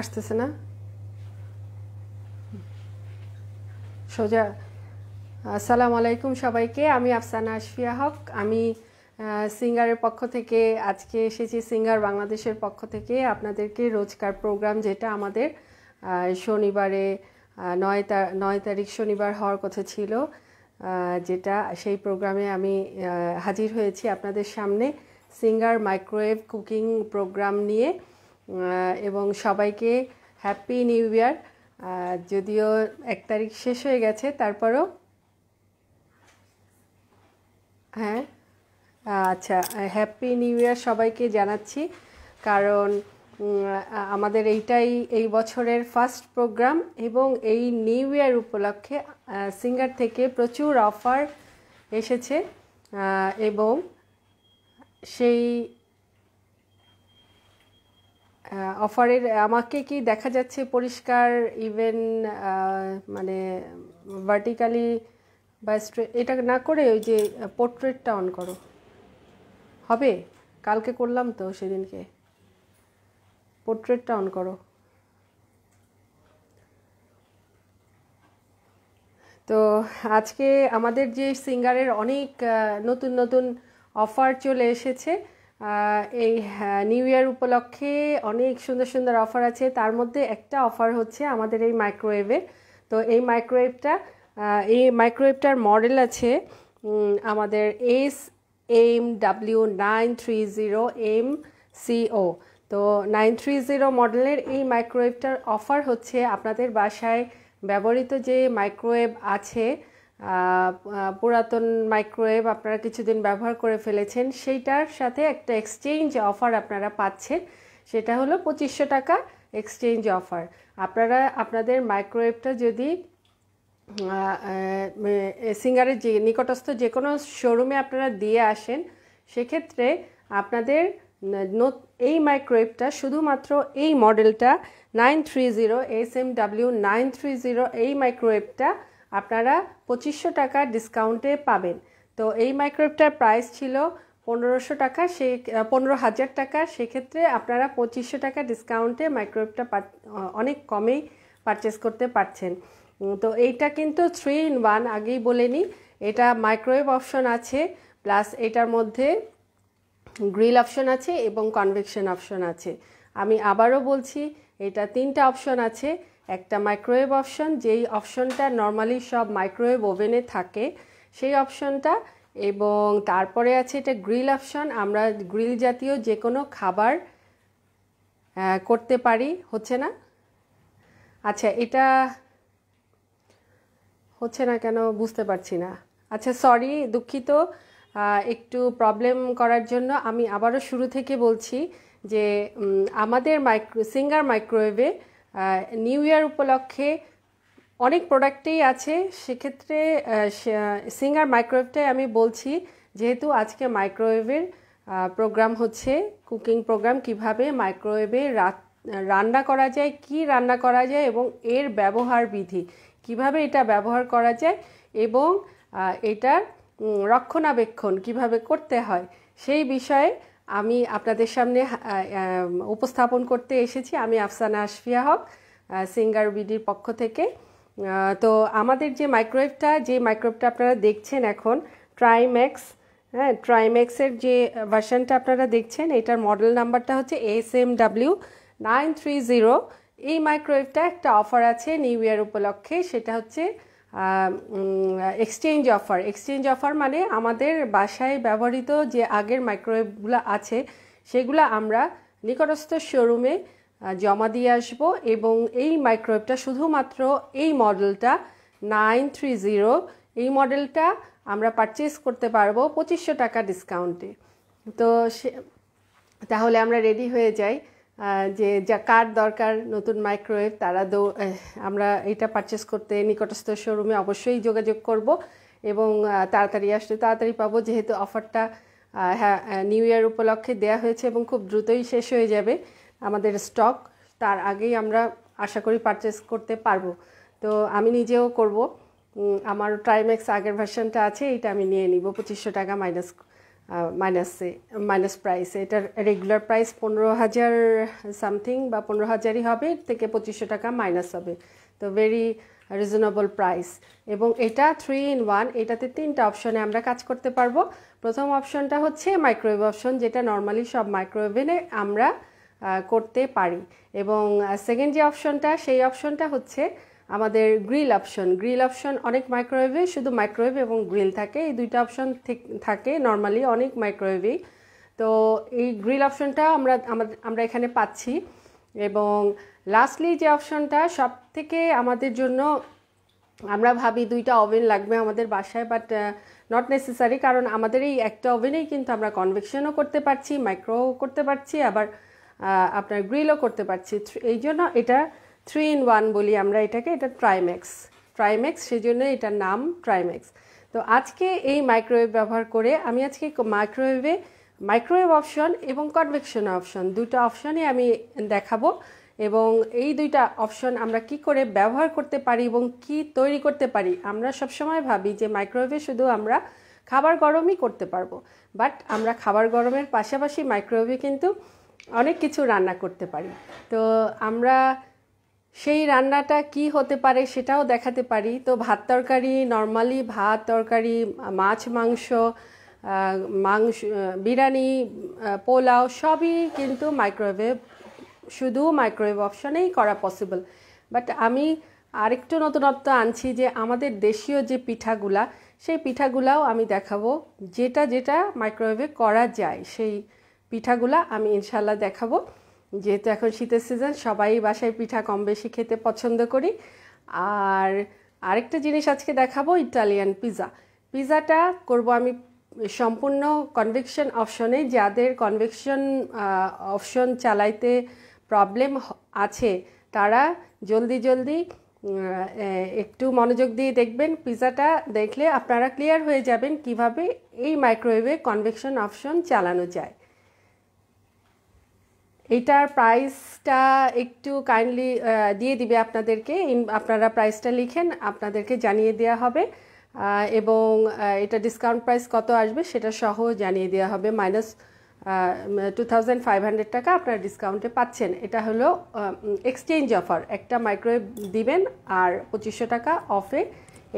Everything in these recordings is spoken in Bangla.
আসতেছে না সোজা। আসসালামু আলাইকুম সবাইকে। আমি আফসানা আশফিয়া হক। আমি সিঙ্গারের পক্ষ থেকে আজকে এসেছি। সিঙ্গার বাংলাদেশের পক্ষ থেকে আপনাদেরকে রোজকার প্রোগ্রাম, যেটা আমাদের শনিবারে 9 তারিখ শনিবার হওয়ার কথা ছিল, যেটা সেই প্রোগ্রামে আমি হাজির হয়েছি আপনাদের সামনে সিঙ্গার মাইক্রোওয়েভ কুকিং প্রোগ্রাম নিয়ে। এবং সবাইকে হ্যাপি নিউ ইয়ার। যদিও 1 তারিখ শেষ হয়ে গেছে, তারপরও হ্যাঁ, আচ্ছা, হ্যাপি নিউ ইয়ার সবাইকে জানাচ্ছি। কারণ আমাদের এইটাই এই বছরের ফার্স্ট প্রোগ্রাম, এবং এই নিউ ইয়ার উপলক্ষে সিঙ্গার থেকে প্রচুর অফার এসেছে। এবং সেই অফারের আমাকে কি দেখা যাচ্ছে পরিষ্কার? ইভেন মানে ভার্টিক্যালি বা এটা না করে ওই যে পোর্ট্রেটটা অন করো, হবে? কালকে করলাম তো, সেদিনকে পোর্ট্রেটটা অন করো। তো আজকে আমাদের যে সিঙ্গারের অনেক নতুন নতুন অফার চলে এসেছে এই নিউ ইয়ার উপলক্ষে। অনেক সুন্দর সুন্দর অফার আছে। তার মধ্যে একটা অফার হচ্ছে আমাদের এই মাইক্রোওয়েভের। তো এই মাইক্রোওয়েভটার মডেল আছে আমাদের SMW930MCO। তো 930 মডেলের এই মাইক্রোওয়েভটার অফার হচ্ছে আপনাদের বাসায় ব্যবহৃত যে মাইক্রোওয়েভ আছে, পুরাতন মাইক্রোওয়েভ আপনারা কিছুদিন ব্যবহার করে ফেলেছেন, সেইটার সাথে একটা এক্সচেঞ্জ অফার আপনারা পাচ্ছেন। সেটা হলো 2500 টাকা এক্সচেঞ্জ অফার। আপনারা আপনাদের মাইক্রোওয়েভটা যদি সিঙ্গারের যে নিকটস্থ যে কোনো শোরুমে আপনারা দিয়ে আসেন, সেক্ষেত্রে আপনাদের এই মাইক্রোওয়েভটা শুধুমাত্র এই মডেলটা 930 SMW 930 এই মাইক্রোওয়েভটা আপনারা 2500 টাকা ডিসকাউন্টে পাবেন। তো এই মাইক্রোওয়েভটার প্রাইস ছিল 1500 টাকা, 15,000 টাকা। সেক্ষেত্রে আপনারা 2500 টাকা ডিসকাউন্টে মাইক্রোওয়েভটা অনেক কমেই পারচেস করতে পারছেন। তো এইটা কিন্তু 3 in 1, আগেই বলে নিই। এটা মাইক্রোওয়েভ অপশন আছে, প্লাস এটার মধ্যে গ্রিল অপশন আছে এবং কনভেকশন অপশন আছে। আমি আবারও বলছি, এটা 3টা অপশন আছে। একটা মাইক্রোওয়েভ অপশন, যেই অপশনটা নর্মালি সব মাইক্রোওয়েভ ওভেনে থাকে, সেই অপশনটা। এবং তারপরে আছে এটা গ্রিল অপশন। আমরা গ্রিল জাতীয় যে কোনো খাবার করতে পারি। হচ্ছে না? আচ্ছা, এটা হচ্ছে না কেন বুঝতে পারছি না। আচ্ছা, সরি, দুঃখিত একটু প্রবলেম করার জন্য। আমি আবারও শুরু থেকে বলছি যে আমাদের সিঙ্গার মাইক্রোওয়েভে নিউ ইয়ার উপলক্ষে অনেক প্রোডাক্টেই আছে। সেক্ষেত্রে সিঙ্গার মাইক্রোওয়েভটাই আমি বলছি, যেহেতু আজকে মাইক্রোওয়েভের প্রোগ্রাম হচ্ছে, কুকিং প্রোগ্রাম, কিভাবে মাইক্রোওয়েভে রান্না করা যায়, কি রান্না করা যায়, এবং এর ব্যবহার বিধি, কিভাবে এটা ব্যবহার করা যায়, এবং এটার রক্ষণাবেক্ষণ কিভাবে করতে হয়, সেই বিষয়ে আমি আপনাদের সামনে উপস্থাপন করতে এসেছি। আমি আফসানা আশফিয়া হক, সিঙ্গার বিডির পক্ষ থেকে। তো আমাদের যে মাইক্রোওয়েভটা আপনারা দেখছেন এখন, ট্রাইম্যাক্স, হ্যাঁ, ট্রাইম্যাক্সের যে ভার্সনটা আপনারা দেখছেন, এটার মডেল নাম্বারটা হচ্ছে SMW 930। এই মাইক্রোওয়েভটা একটা অফার আছে নিউ ইয়ার উপলক্ষে, সেটা হচ্ছে এক্সচেঞ্জ অফার। এক্সচেঞ্জ অফার মানে আমাদের বাসায় ব্যবহৃত যে আগের মাইক্রোওয়েভগুলো আছে, সেগুলো আমরা নিকটস্থ শোরুমে জমা দিয়ে আসব, এবং এই মাইক্রোওয়েভটা শুধুমাত্র এই মডেলটা 930, এই মডেলটা আমরা পারচেস করতে পারবো 2500 টাকা ডিসকাউন্টে। তো তাহলে আমরা রেডি হয়ে যাই, যে কার দরকার নতুন মাইক্রোওয়েভ, তারা আমরা এটা পারচেস করতে নিকটস্থ শোরুমে অবশ্যই যোগাযোগ করব, এবং তাড়াতাড়ি আসলে তাড়াতাড়ি পাবো, যেহেতু অফারটা হ্যাঁ নিউ ইয়ার উপলক্ষে দেয়া হয়েছে এবং খুব দ্রুতই শেষ হয়ে যাবে আমাদের স্টক। তার আগেই আমরা আশা করি পারচেস করতে পারবো। তো আমি নিজেও করব, আমার ট্রাইম্যাক্স আগের ভার্সনটা আছে, এইটা আমি নিয়ে নিব 2500 টাকা মাইনাস মাইনাসে, মাইনাস প্রাইসে। এটার রেগুলার প্রাইস 15,000 সামথিং বা 15,000ই হবে, থেকে 2500 টাকা মাইনাস হবে। তো ভেরি রিজনেবল প্রাইস। এবং এটা 3 in 1, এটাতে 3টা অপশনে আমরা কাজ করতে পারবো। প্রথম অপশনটা হচ্ছে মাইক্রোওয়েভ অপশন, যেটা নর্মালি সব মাইক্রোওয়েভে আমরা করতে পারি। এবং সেকেন্ড যে অপশনটা, সেই অপশনটা হচ্ছে আমাদের গ্রিল অপশন। গ্রিল অপশন অনেক মাইক্রোওয়েভে শুধু মাইক্রোওয়েভ এবং গ্রিল থাকে, এই দুইটা অপশন থাকে নর্মালি অনেক মাইক্রোওয়েভেই। তো এই গ্রিল অপশনটা আমরা এখানে পাচ্ছি। এবং লাস্টলি যে অপশনটা সব থেকে আমাদের জন্য, আমরা ভাবি 2টা ওভেন লাগবে আমাদের বাসায়, বাট নট নেসেসারি, কারণ আমাদের এই একটা ওভেনেই কিন্তু আমরা কনভেকশনও করতে পারছি, মাইক্রো করতে পারছি, আবার আপনার গ্রিলও করতে পারছি। এই জন্য এটা 3 in 1 বলি আমরা এটাকে। এটা ট্রাইম্যাক্স, সেই জন্য এটার নাম ট্রাইম্যাক্স। তো আজকে এই মাইক্রোওয়েভ ব্যবহার করে আমি আজকে মাইক্রোওয়েভ অপশন এবং কনভেকশন অপশন, 2টা অপশনই আমি দেখাবো। এবং এই 2টা অপশন আমরা কি করে ব্যবহার করতে পারি এবং কি তৈরি করতে পারি। আমরা সবসময় ভাবি যে মাইক্রোওয়েভে শুধু আমরা খাবার গরমই করতে পারবো, বাট আমরা খাবার গরমের পাশাপাশি মাইক্রোওয়েভে কিন্তু অনেক কিছু রান্না করতে পারি। তো আমরা সেই রান্নাটা কি হতে পারে সেটাও দেখাতে পারি। তো ভাত তরকারি, নর্মালি ভাত তরকারি, মাছ মাংস, বিরিয়ানি, পোলাও সবই কিন্তু শুধু মাইক্রোওয়েভ অপশনেই করা পসিবল। বাট আমি আরেকটু নতুনত্ব আনছি, যে আমাদের দেশীয় যে পিঠাগুলা, সেই পিঠাগুলাও আমি দেখাবো, যেটা মাইক্রোওয়েভে করা যায় সেই পিঠাগুলা আমি ইনশাল্লাহ দেখাবো। যেহেতু এখন শীতের সিজন, সবাই বাসায় পিঠা কম বেশি খেতে পছন্দ করি। আর আরেকটা জিনিস আজকে দেখাবো, ইটালিয়ান পিৎজাটা করব আমি সম্পূর্ণ কনভেকশন অপশনে। যাদের কনভেকশন অপশন চালাইতে প্রবলেম আছে তারা জলদি একটু মনোযোগ দিয়ে দেখবেন। পিৎজাটা দেখলে আপনারা ক্লিয়ার হয়ে যাবেন কিভাবে এই মাইক্রোওয়েভে কনভেকশন অপশন চালানো যায়। এইটার প্রাইসটা একটু কাইন্ডলি দিয়ে দিবে আপনাদেরকে, আপনারা প্রাইসটা লিখেন, আপনাদেরকে জানিয়ে দেওয়া হবে। এবং এটা ডিসকাউন্ট প্রাইস কত আসবে সেটা সহ জানিয়ে দেওয়া হবে। মাইনাস 2500 টাকা আপনারা ডিসকাউন্টে পাচ্ছেন। এটা হলো এক্সচেঞ্জ অফার, একটা মাইক্রোওয়েভ দিবেন আর 2500 টাকা অফে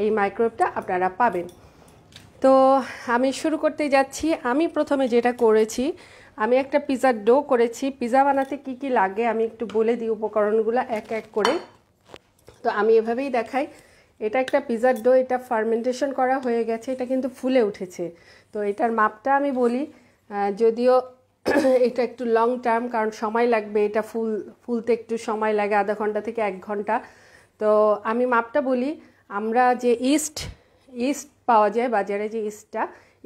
এই মাইক্রোওয়েভটা আপনারা পাবেন। তো আমি শুরু করতে যাচ্ছি। আমি প্রথমে যেটা করেছি, আমি একটা পিৎজার ডো করেছি। পিৎজা বানাতে কি কি লাগে আমি একটু বলে দিই উপকরণগুলো এক এক করে। তো আমি এভাবেই দেখাই। এটা একটা পিৎজার ডো, এটা ফার্মেন্টেশন করা হয়ে গেছে, এটা কিন্তু ফুলে উঠেছে। তো এটার মাপটা আমি বলি, যদিও এটা একটু লং টার্ম, কারণ সময় লাগবে, এটা ফুলতে একটু সময় লাগে, আধা ঘন্টা থেকে 1 ঘন্টা। তো আমি মাপটা বলি। আমরা যে ইস্ট পাওয়া যায় বাজারে, যে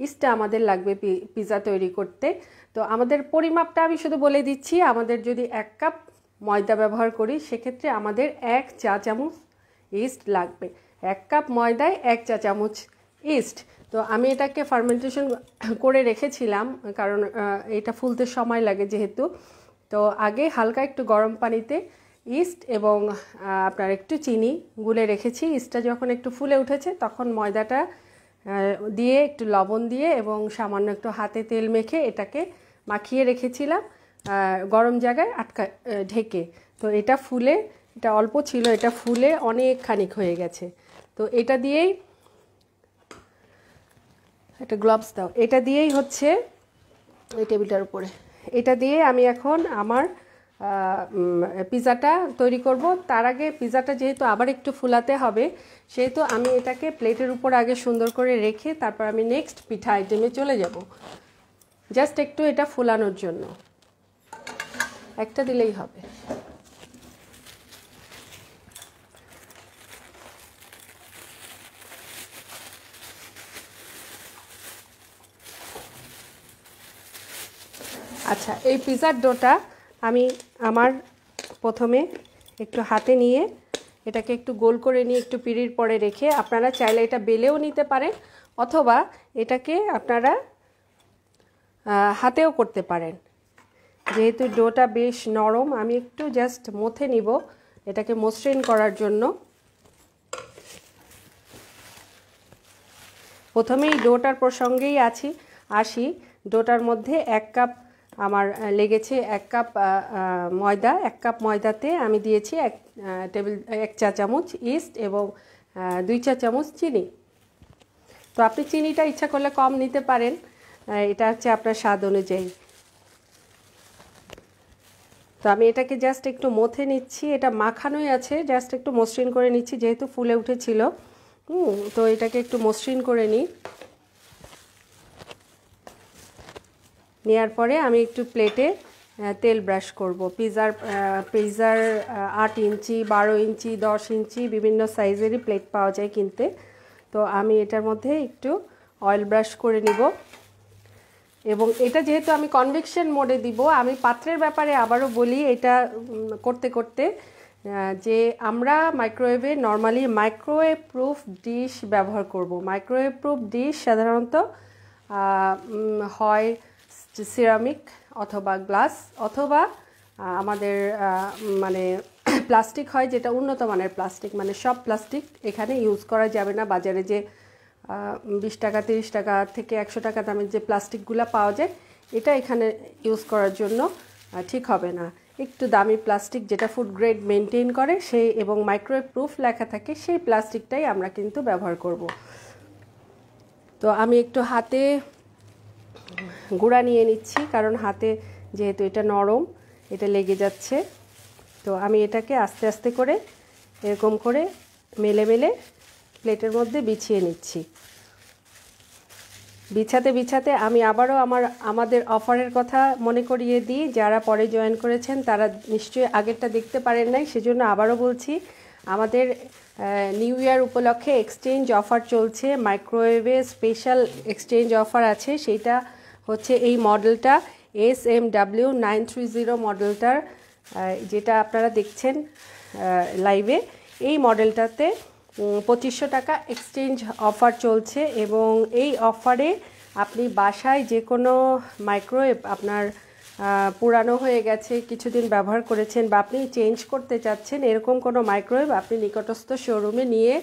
ইস্টটা আমাদের লাগবে পিৎজা তৈরি করতে। তো আমাদের পরিমাপটা আমি শুধু বলে দিচ্ছি। আমাদের যদি 1 কাপ ময়দা ব্যবহার করি, সেক্ষেত্রে আমাদের 1 চা চামচ ইস্ট লাগবে। 1 কাপ ময়দায় 1 চা চামচ ইস্ট। তো আমি এটাকে ফার্মেন্টেশন করে রেখেছিলাম, কারণ এটা ফুলতে সময় লাগে যেহেতু। তো আগে হালকা একটু গরম পানিতে ইস্ট এবং আপনার একটু চিনি গুলে রেখেছি। ইস্টটা যখন একটু ফুলে উঠেছে তখন ময়দাটা দিয়ে, একটু লবণ দিয়ে এবং সামান্য একটু হাতে তেল মেখে এটাকে মাখিয়ে রেখেছিলাম গরম জায়গায় ঢেকে। তো এটা ফুলে, এটা অল্প ছিল, এটা ফুলে অনেক খানিক হয়ে গেছে। তো এটা দিয়েই, একটা গ্লাভস দাও, এটা দিয়েই হচ্ছে এই টেবিলটার উপরে, এটা দিয়ে আমি এখন আমার পিৎজাটা তৈরি করব। তার আগে পিৎজাটা যেহেতু আবার একটু ফুলাতে হবে, সেহেতু আমি এটাকে প্লেটের উপর আগে সুন্দর করে রেখে তারপর আমি নেক্সট পিঠা আইটেমে চলে যাব, জাস্ট একটু এটা ফুলানোর জন্য। একটা দিলেই হবে। আচ্ছা, এই পিৎজার ডোটা আমি প্রথমে একটু হাতে নিয়ে এটাকে একটু গোল করে নিয়ে একটু পিঁড়ির পরে রেখে, আপনারা চাইলে এটা বেলেও নিতে পারেন অথবা এটাকে আপনারা হাতেও করতে পারেন। যেহেতু ডোটা বেশ নরম, আমি একটু জাস্ট মথে নিব এটাকে মসৃণ করার জন্য। প্রথমেই ডোটার প্রসঙ্গেই আসি। ডোটার মধ্যে 1 কাপ আমার লেগেছে, 1 কাপ ময়দা। 1 কাপ ময়দাতে আমি দিয়েছি 1 চা চামচ ইস্ট এবং 2 চা চামচ চিনি। তো আপনি চিনিটা ইচ্ছা করলে কম নিতে পারেন, এটা হচ্ছে আপনার স্বাদ অনুযায়ী। তো আমি এটাকে জাস্ট একটু মথে নিচ্ছি, এটা মাখানোই আছে, জাস্ট একটু মসৃণ করে নিচ্ছি যেহেতু ফুলে উঠেছিল। তো এটাকে একটু মসৃণ করে নিই। নেওয়ার পরে আমি একটু প্লেটে তেল ব্রাশ করব। পিৎজার 8 ইঞ্চি, 12 ইঞ্চি, 10 ইঞ্চি বিভিন্ন সাইজেরই প্লেট পাওয়া যায় কিনতে। তো আমি এটার মধ্যে একটু অয়েল ব্রাশ করে নিব। এবং এটা যেহেতু আমি কনভেকশন মোডে দিব, আমি পাত্রের ব্যাপারে আবারও বলি, এটা করতে করতে যে আমরা মাইক্রোওয়েভে নর্মালি মাইক্রোওয়েভ প্রুফ ডিশ ব্যবহার করব। মাইক্রোওয়েভ প্রুফ ডিশ সাধারণত হয় সিরামিক অথবা গ্লাস অথবা আমাদের মানে প্লাস্টিক হয়, যেটা উন্নত মানের প্লাস্টিক। মানে সব প্লাস্টিক এখানে ইউজ করা যাবে না। বাজারে যে 20 টাকা 30 টাকা থেকে 100 টাকা দামের যে প্লাস্টিকগুলো পাওয়া যায়, এটা এখানে ইউজ করার জন্য ঠিক হবে না। একটু দামি প্লাস্টিক যেটা ফুড গ্রেড মেনটেন করে সেই এবং মাইক্রোওয়েভ প্রুফ লেখা থাকে সেই প্লাস্টিকটাই আমরা কিন্তু ব্যবহার করব। তো আমি একটু হাতে গুঁড়া নিয়ে নিচ্ছি, কারণ হাতে যেহেতু এটা নরম, এটা লেগে যাচ্ছে। তো আমি এটাকে আস্তে আস্তে করে এরকম করে মেলে মেলে প্লেটের মধ্যে বিছিয়ে নিচ্ছি। বিছাতে বিছাতে আমি আবারও আমাদের অফারের কথা মনে করিয়ে দিই। যারা পরে জয়েন করেছেন তারা নিশ্চয়ই আগেরটা দেখতে পারেন নাই, সেজন্য আবারও বলছি, আমাদের নিউ ইয়ার উপলক্ষে এক্সচেঞ্জ অফার চলছে। মাইক্রোওয়েভে স্পেশাল এক্সচেঞ্জ অফার আছে। সেইটা হচ্ছে এই মডেলটা SMW 930 মডেলটার, যেটা আপনারা দেখছেন লাইভে। এই মডেলটাতে 2500 টাকা এক্সচেঞ্জ অফার চলছে এবং এই অফারে আপনি বাসায় যে কোনো মাইক্রোওয়েভ আপনার পুরানো হয়ে গেছে, কিছুদিন ব্যবহার করেছেন বা আপনি চেঞ্জ করতে চাচ্ছেন, এরকম কোনো মাইক্রোওয়েভ আপনি নিকটস্থ শোরুমে নিয়ে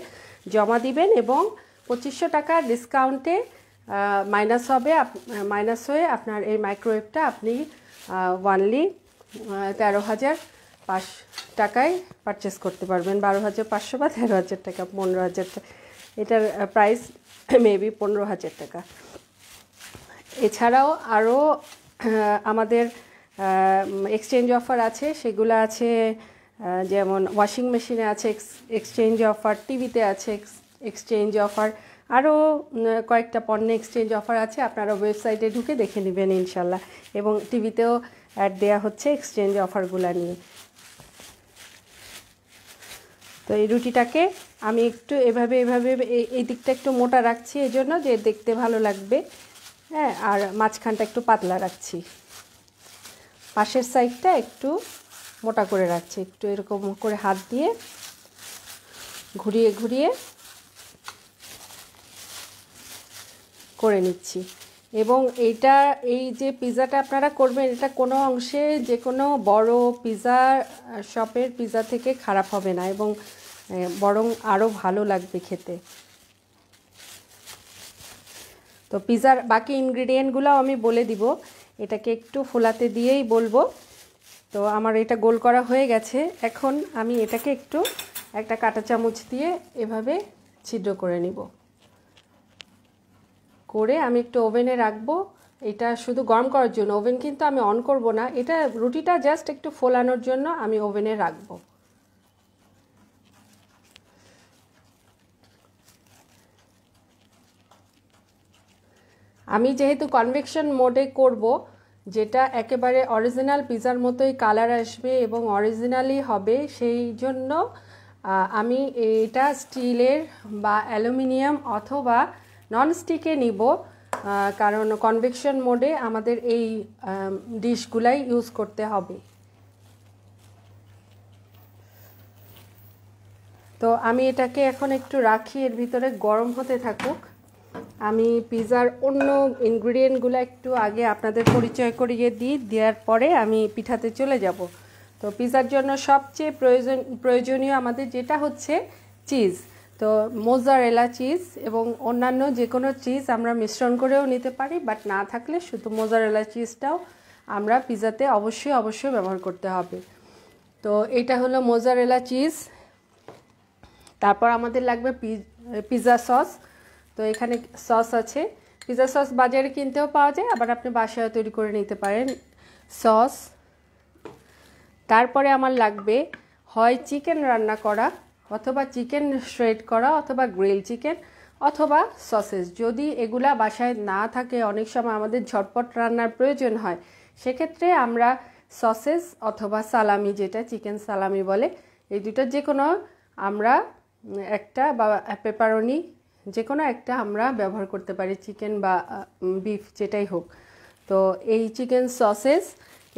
জমা দিবেন এবং 2500 টাকা ডিসকাউন্টে মাইনাস হয়ে আপনার এই মাইক্রোওয়েভটা আপনি ওয়ানলি 13,500 টাকায় পারচেস করতে পারবেন। 12,500 বা 13,000 টাকা, 15,000 টাকা, এটার প্রাইস মেবি 15,000 টাকা। এছাড়াও আরও আমাদের এক্সচেঞ্জ অফার আছে, সেগুলো আছে যেমন ওয়াশিং মেশিনে আছে এক্সচেঞ্জ অফার, টিভিতে আছে এক্সচেঞ্জ অফার, আরও কয়েকটা পণ্যে এক্সচেঞ্জ অফার আছে। আপনারা ওয়েবসাইটে ঢুকে দেখে নেবেন ইনশাল্লাহ। এবং টিভিতেও অ্যাড দেওয়া হচ্ছে এক্সচেঞ্জ অফারগুলো নিয়ে। তো এই রুটিটাকে আমি একটু এভাবে এই দিকটা একটু মোটা রাখছি এই জন্য যে দেখতে ভালো লাগবে, হ্যাঁ। আর মাঝখানটা একটু পাতলা রাখছি, পাশের সাইডটা একটু মোটা করে রাখছি। একটু এরকম করে হাত দিয়ে ঘুরিয়ে ঘুরিয়ে করে নিচ্ছি। এবং এই যে পিৎজাটা আপনারা করবেন, এটা কোনো অংশে যে কোনো বড় পিৎজা শপের পিৎজা থেকে খারাপ হবে না এবং বরং আরও ভালো লাগবে খেতে। তো পিৎজার বাকি ইনগ্রিডিয়েন্টগুলোও আমি বলে দিব, এটাকে একটু ফোলাতে দিয়েই বলবো। তো আমার এটা গোল করা হয়ে গেছে। এখন আমি এটাকে একটু একটা কাঁটা চামচ দিয়ে এভাবে ছিদ্র করে নিব। করে আমি একটু ওভেনে রাখবো, এটা শুধু গরম করার জন্য। ওভেন কিন্তু আমি অন করব না, এটা রুটিটা জাস্ট একটু ফোলানোর জন্য আমি ওভেনে রাখবো। আমি যেহেতু কনভেকশন মোডে করব, যেটা একেবারে অরিজিনাল পিৎজার মতোই কালার আসবে এবং অরিজিনালি হবে, সেই জন্য আমি এটা স্টিলের বা অ্যালুমিনিয়াম অথবা ননস্টিকে নিব, কারণ কনভেকশন মোডে আমাদের এই ডিশগুলাই ইউজ করতে হবে। তো আমি এটাকে এখন একটু রাখি, এর ভিতরে গরম হতে থাকুক। আমি পিৎজার অন্য ইনগ্রিডিয়েন্টগুলো একটু আগে আপনাদের পরিচয় করিয়ে দেওয়ার পরে আমি পিঠাতে চলে যাব। তো পিৎজার জন্য সবচেয়ে প্রয়োজনীয় আমাদের যেটা হচ্ছে চিজ। তো মোজারেলা চিজ এবং অন্যান্য যে কোনো চিজ আমরা মিশ্রণ করেও নিতে পারি, বাট না থাকলে শুধু মোজারেলা চিজটাও আমরা পিৎজাতে অবশ্যই ব্যবহার করতে হবে। তো এটা হলো মোজারেলা চিজ। তারপর আমাদের লাগবে পিৎজা সস। তো এখানে সস আছে, পিৎজা সস বাজারে কিনতেও পাওয়া যায়, আবার আপনি বাসায় তৈরি করে নিতে পারেন সস। তারপরে আমার লাগবে হয় চিকেন রান্না করা, অথবা চিকেন শ্রেড করা, অথবা গ্রিল চিকেন, অথবা সসেস। যদি এগুলা বাসায় না থাকে, অনেক সময় আমাদের ঝটপট রান্নার প্রয়োজন হয়, সেক্ষেত্রে আমরা সসেস অথবা সালামি, যেটা চিকেন সালামি বলে, এই দুটোর যে কোনো আমরা একটা, বা পেপারনি যে কোনো একটা আমরা ব্যবহার করতে পারি, চিকেন বা বিফ যেটাই হোক। তো এই চিকেন সসেস,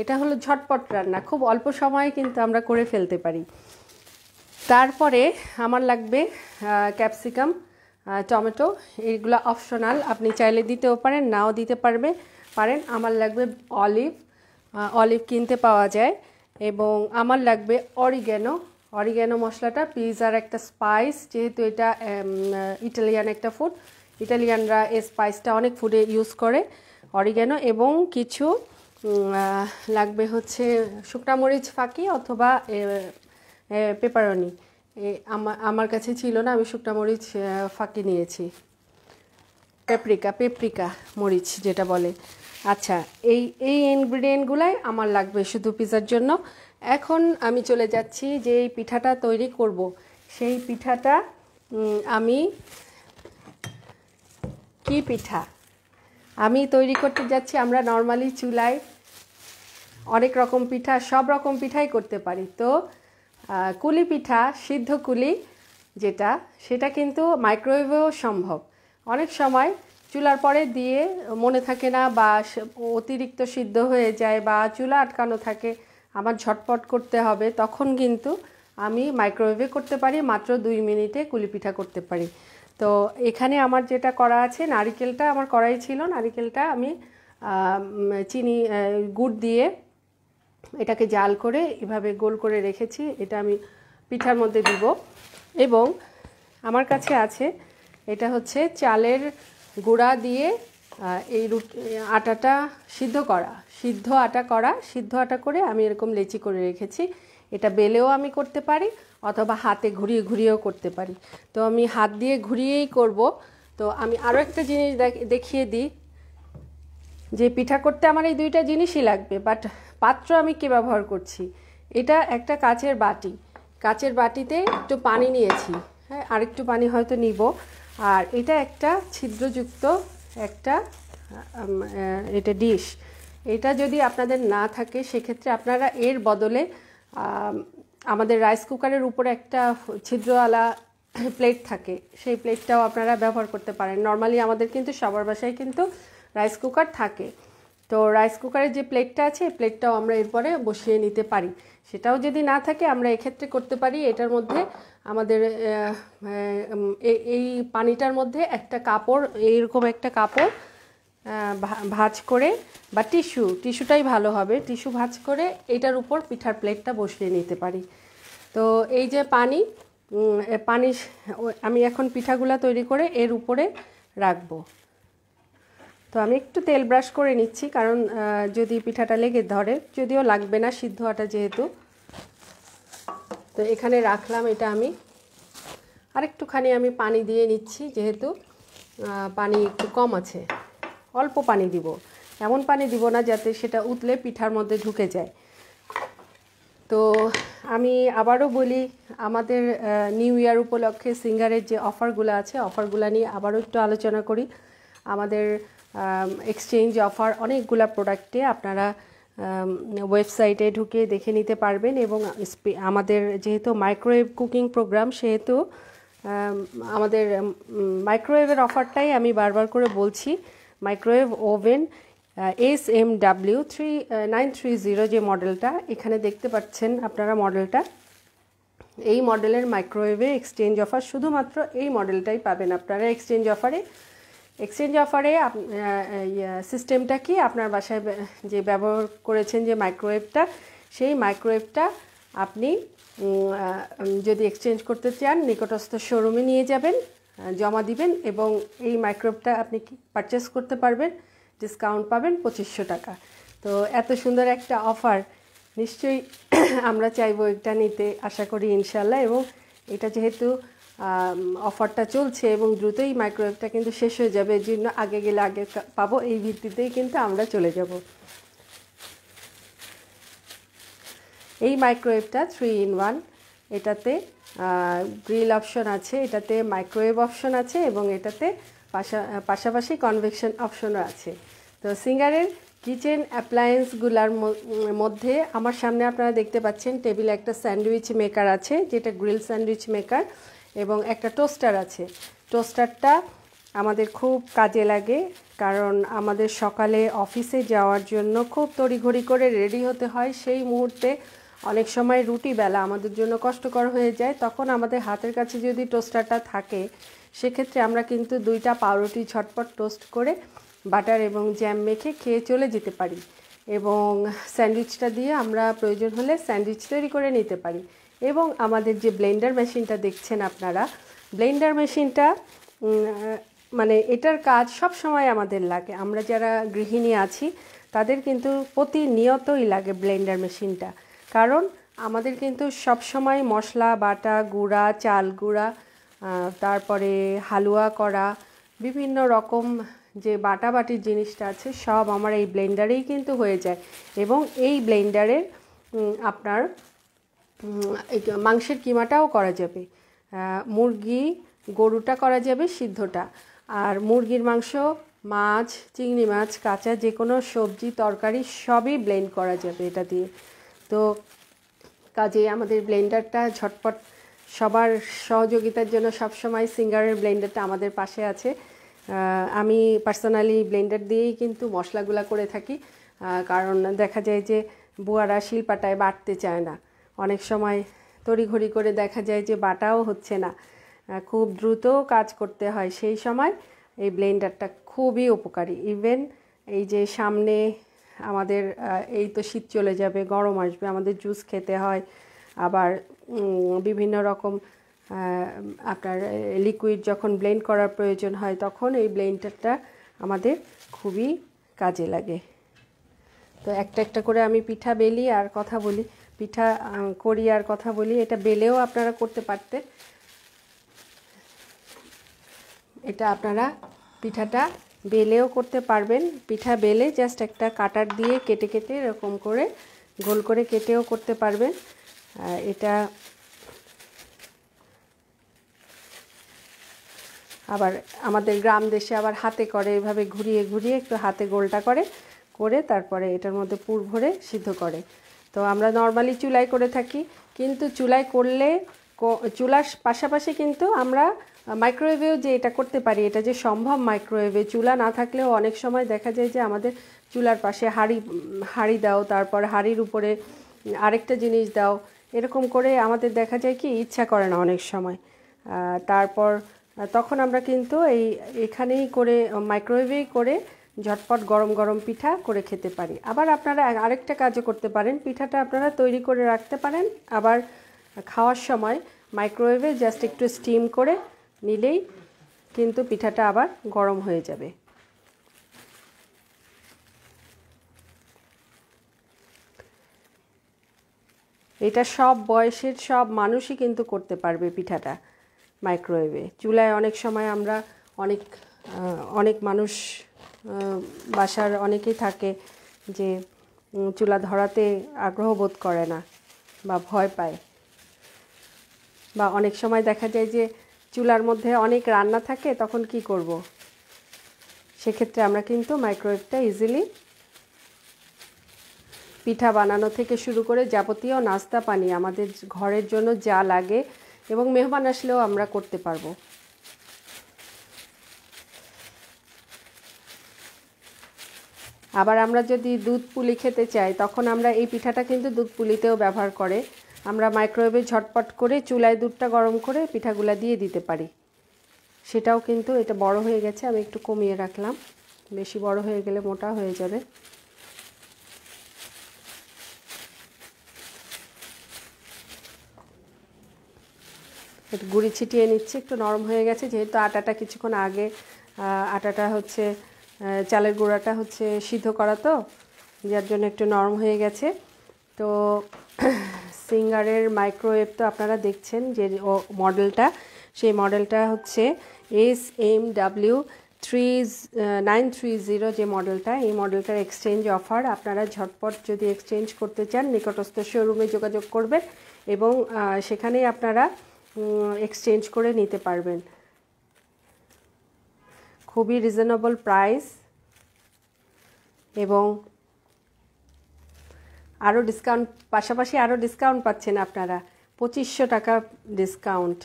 এটা হলো ঝটপট রান্না, খুব অল্প সময়ে কিন্তু আমরা করে ফেলতে পারি। তারপরে আমার লাগবে ক্যাপসিকাম, টমেটো, এইগুলো অপশনাল, আপনি চাইলে দিতেও পারেন, নাও দিতে পারেন। আমার লাগবে অলিভ কিনতে পাওয়া যায়, এবং আমার লাগবে অরিগ্যানো মশলাটা পিৎজার একটা স্পাইস, যেহেতু এটা ইটালিয়ান একটা ফুড, ইটালিয়ানরা এই স্পাইসটা অনেক ফুডে ইউজ করে, অরিগ্যানো। এবং কিছু লাগবে হচ্ছে শুকনা মরিচ ফাঁকি অথবা পেপারনি। আমার কাছে ছিল না, আমি শুকনা মরিচ ফাঁকি নিয়েছি, পেপরিকা মরিচ যেটা বলে। আচ্ছা, এই ইনগ্রিডিয়েন্টগুলাই আমার লাগবে শুধু পিৎজার জন্য। এখন আমি চলে যাচ্ছি যে এই পিঠাটা তৈরি করব, সেই পিঠাটা কি পিঠা আমি তৈরি করতে যাচ্ছি। আমরা নর্মালি চুলায় অনেক রকম পিঠা, সব রকম পিঠাই করতে পারি। তো কুলি পিঠা, সিদ্ধ কুলি যেটা, সেটা কিন্তু মাইক্রোওয়েভেও সম্ভব। অনেক সময় চুলার পরে দিয়ে মনে থাকে না, বা অতিরিক্ত সিদ্ধ হয়ে যায়, বা চুলা আটকানো থাকে, আমার ঝটপট করতে হবে, তখন কিন্তু আমি মাইক্রোওয়েভে করতে পারি, মাত্র 2 মিনিটে কুলি পিঠা করতে পারি। তো এখানে আমার যেটা করা আছে, নারিকেলটা আমার করাই ছিল, নারিকেলটা আমি গুড় দিয়ে এটাকে জাল করে এভাবে গোল করে রেখেছি, এটা আমি পিঠার মধ্যে দিব। এবং আমার কাছে আছে, এটা হচ্ছে চালের গুঁড়া দিয়ে এই আটাটা সিদ্ধ আটা করে আমি এরকম লেচি করে রেখেছি। এটা বেলেও আমি করতে পারি, অথবা হাতে ঘুরিয়েও করতে পারি। তো আমি হাত দিয়ে ঘুরিয়েই করব। তো আমি আরও একটা জিনিস দেখিয়ে দিই, যে পিঠা করতে আমার এই দুইটা জিনিসই লাগবে, বাট পাত্র আমি কি ব্যবহার করছি। এটা একটা কাচের বাটিতে একটু পানি নিয়েছি, হ্যাঁ, আরেকটু পানি হয়তো নিব। আর এটা একটা ছিদ্রযুক্ত একটা এটা ডিশ। এটা যদি আপনাদের না থাকে, সেক্ষেত্রে আপনারা এর বদলে আমাদের রাইস কুকারের উপরে একটা ছিদ্রওয়ালা প্লেট থাকে, সেই প্লেটটাও আপনারা ব্যবহার করতে পারেন। নর্মালি আমাদের কিন্তু সবার বাসায় কিন্তু রাইস কুকার থাকে। তো রাইস কুকারের যে প্লেটটা আছে, এই প্লেটটাও আমরা এরপরে বসিয়ে নিতে পারি। সেটাও যদি না থাকে, আমরা এক্ষেত্রে করতে পারি, এটার মধ্যে আমাদের এই পানিটার মধ্যে একটা কাপড়, এইরকম একটা কাপড় ভাঁজ করে, বা টিস্যুটাই ভালো হবে, টিস্যু ভাঁজ করে এটার উপর পিঠার প্লেটটা বসিয়ে নিতে পারি। তো এই যে পানি আমি এখন পিঠাগুলা তৈরি করে এর উপরে রাখবো। তো আমি একটু তেল ব্রাশ করে নিচ্ছি, কারণ যদি পিঠাটা লেগে ধরে, যদিও লাগবে না সিদ্ধ আটা যেহেতু। তো এখানে রাখলাম, এটা আমি আরেকটুখানি আমি পানি দিয়ে নিচ্ছি, যেহেতু পানি একটু কম আছে, অল্প পানি দিব, এমন পানি দিব না যাতে সেটা উতলে পিঠার মধ্যে ঢুকে যায়। তো আমি আবারও বলি, আমাদের নিউ ইয়ার উপলক্ষে সিঙ্গারের যে অফারগুলো আছে, অফারগুলো নিয়ে আবারও একটু আলোচনা করি। আমাদের এক্সচেঞ্জ অফার অনেকগুলো প্রোডাক্টে আপনারা ওয়েবসাইটে ঢুকে দেখে নিতে পারবেন। এবং আমাদের যেহেতু মাইক্রোওয়েভ কুকিং প্রোগ্রাম, সেহেতু আমাদের মাইক্রোওয়েভের অফারটাই আমি বারবার করে বলছি। মাইক্রোওয়েভ ওভেন SMW 3930 যে মডেলটা এখানে দেখতে পাচ্ছেন আপনারা, মডেলটা, এই মডেলের মাইক্রোওয়েভে এক্সচেঞ্জ অফার শুধুমাত্র এই মডেলটাই পাবেন আপনারা। এক্সচেঞ্জ অফারে সিস্টেমটা কি, আপনার বাসায় যে ব্যবহার করেছেন যে মাইক্রোওয়েভটা, সেই মাইক্রোওয়েভটা আপনি যদি এক্সচেঞ্জ করতে চান নিকটস্থ শোরুমে নিয়ে যাবেন, জমা দিবেন এবং এই মাইক্রোওয়েভটা আপনি পারচেস করতে পারবেন, ডিসকাউন্ট পাবেন 2500 টাকা। তো এত সুন্দর একটা অফার নিশ্চয়ই আমরা চাইবো এটা নিতে, আশা করি ইনশাল্লাহ। এবং এটা যেহেতু অফারটা চলছে এবং দ্রুতই মাইক্রোওয়েভটা কিন্তু শেষ হয়ে যাবে, এর জন্য আগে গেলে আগে পাবো এই ভিত্তিতেই কিন্তু আমরা চলে যাব। এই মাইক্রোওয়েভটা 3-in-1, এটাতে গ্রিল অপশন আছে, এটাতে মাইক্রোওয়েভ অপশন আছে এবং এটাতে পাশাপাশি কনভেকশন অপশনও আছে। তো সিঙ্গারের কিচেন অ্যাপ্লায়েন্সগুলোর মধ্যে আমার সামনে আপনারা দেখতে পাচ্ছেন টেবিলে একটা স্যান্ডউইচ মেকার আছে, যেটা গ্রিল স্যান্ডউইচ মেকার, এবং একটা টোস্টার আছে। টোস্টারটা আমাদের খুব কাজে লাগে, কারণ আমাদের সকালে অফিসে যাওয়ার জন্য খুব তড়িঘড়ি করে রেডি হতে হয়, সেই মুহূর্তে অনেক সময় রুটি বেলা আমাদের জন্য কষ্টকর হয়ে যায়। তখন আমাদের হাতের কাছে যদি টোস্টারটা থাকে, সেক্ষেত্রে আমরা কিন্তু 2টা পাউরুটি ঝটপট টোস্ট করে বাটার এবং জ্যাম মেখে খেয়ে চলে যেতে পারি, এবং স্যান্ডউইচটা দিয়ে আমরা প্রয়োজন হলে স্যান্ডউইচ তৈরি করে নিতে পারি। এবং আমাদের যে ব্লেন্ডার মেশিনটা দেখছেন আপনারা, ব্লেন্ডার মেশিনটা মানে এটার কাজ সব সময় আমাদের লাগে, আমরা যারা গৃহিণী আছি তাদের কিন্তু প্রতিনিয়তই লাগে ব্লেন্ডার মেশিনটা, কারণ আমাদের কিন্তু সব সময় মশলা বাটা, গুঁড়া চাল গুঁড়া, তারপরে হালুয়া করা, বিভিন্ন রকম যে বাটাবাটির জিনিসটা আছে সব আমার এই ব্লেন্ডারেই কিন্তু হয়ে যায়। এবং এই ব্লেন্ডারের আপনার মাংসের কিমাটাও করা যাবে, মুরগি গরুটা করা যাবে সিদ্ধটা, আর মুরগির মাংস, মাছ, চিংড়ি মাছ, কাঁচা যে কোনো সবজি তরকারি সবই ব্লেন্ড করা যাবে এটা দিয়ে। তো কাজেই আমাদের ব্লেন্ডারটা ঝটপট সবার সহযোগিতার জন্য সবসময় সিঙ্গারের ব্লেন্ডারটা আমাদের পাশে আছে। আমি পার্সোনালি ব্লেন্ডার দিয়েই কিন্তু মশলাগুলা করে থাকি, কারণ দেখা যায় যে বুয়ারা শিলপাটায় বাটতে চায় না, অনেক সময় তড়িঘড়ি করে দেখা যায় যে বাটাও হচ্ছে না, খুব দ্রুত কাজ করতে হয়, সেই সময় এই ব্লেন্ডারটা খুবই উপকারী। ইভেন এই যে সামনে আমাদের এই তো শীত চলে যাবে, গরম আসবে, আমাদের জুস খেতে হয়, আবার বিভিন্ন রকম আপনার লিকুইড যখন ব্লেন্ড করার প্রয়োজন হয় তখন এই ব্লেন্ডারটা আমাদের খুবই কাজে লাগে। তো একটা একটা করে আমি পিঠা বেলি আর কথা বলি, পিঠা করি আর কথা বলি। এটা বেলেও আপনারা করতে পারতেন, এটা আপনারা পিঠাটা বেলেও করতে পারবেন। পিঠা বেলে জাস্ট একটা কাটার দিয়ে কেটে কেটে এরকম করে গোল করে কেটেও করতে পারবেন। এটা আবার আমাদের গ্রাম দেশে আবার হাতে করে, এভাবে ঘুরিয়ে ঘুরিয়ে একটু হাতে গোলটা করে করে তারপরে এটার মধ্যে পুর ভরে সিদ্ধ করে। তো আমরা নর্মালি চুলায় করে থাকি, কিন্তু চুলায় করলে চুলার পাশাপাশি কিন্তু আমরা মাইক্রোওয়েভেও যে এটা করতে পারি, এটা যে সম্ভব মাইক্রোওয়েভে, চুলা না থাকলেও অনেক সময় দেখা যায় যে আমাদের চুলার পাশে হাঁড়ি দাও, তারপর হাঁড়ির উপরে আরেকটা জিনিস দাও, এরকম করে আমাদের দেখা যায় কি ইচ্ছা করে না অনেক সময়। তারপর তখন আমরা কিন্তু এখানেই করে মাইক্রোওয়েভেই করে ঝটপট গরম গরম পিঠা করে খেতে পারি। আবার আপনারা আরেকটা কাজও করতে পারেন, পিঠাটা আপনারা তৈরি করে রাখতে পারেন, আবার খাওয়ার সময় মাইক্রোওয়েভে জাস্ট একটু স্টিম করে নিলেই কিন্তু পিঠাটা আবার গরম হয়ে যাবে। এটা সব বয়সের সব মানুষই কিন্তু করতে পারবে পিঠাটা মাইক্রোওয়েভে। চুলায় অনেক সময় আমরা অনেক মানুষ বাসার অনেকেই থাকে যে চুলা ধরাতে আগ্রহ বোধ করে না বা ভয় পায়, বা অনেক সময় দেখা যায় যে চুলার মধ্যে অনেক রান্না থাকে, তখন কি করব? সেক্ষেত্রে আমরা কিন্তু মাইক্রোওয়েভটা ইজিলি পিঠা বানানো থেকে শুরু করে যাবতীয় নাস্তা পানি আমাদের ঘরের জন্য যা লাগে এবং মেহমান আসলেও আমরা করতে পারবো। আবার আমরা যদি দুধ পুলি খেতে চাই, তখন আমরা এই পিঠাটা কিন্তু দুধ পুলিতেও ব্যবহার করে আমরা মাইক্রোওয়েভে ঝটপট করে চুলায় দুধটা গরম করে পিঠাগুলা দিয়ে দিতে পারি। সেটাও কিন্তু, এটা বড় হয়ে গেছে, আমি একটু কমিয়ে রাখলাম, বেশি বড় হয়ে গেলে মোটা হয়ে যাবে। একটু গুঁড়ি ছিটিয়ে নিচ্ছি। একটু নরম হয়ে গেছে যেহেতু আটাটা কিছুক্ষণ আগে আটাটা হচ্ছে চালের গুঁড়াটা হচ্ছে সিদ্ধ করা, তো যার জন্য একটু নরম হয়ে গেছে। তো সিঙ্গারের মাইক্রোওয়েভ তো আপনারা দেখছেন যে মডেলটা, সেই মডেলটা হচ্ছে SM-W3930 যে মডেলটা, এই মডেলটার এক্সচেঞ্জ অফার। আপনারা ঝটপট যদি এক্সচেঞ্জ করতে চান নিকটস্থ শোরুমে যোগাযোগ করবেন এবং সেখানেই আপনারা এক্সচেঞ্জ করে নিতে পারবেন। খুবই রিজনেবল প্রাইস এবং আরও ডিসকাউন্ট, পাশাপাশি আরও ডিসকাউন্ট পাচ্ছেন আপনারা, 2500 টাকা ডিসকাউন্ট,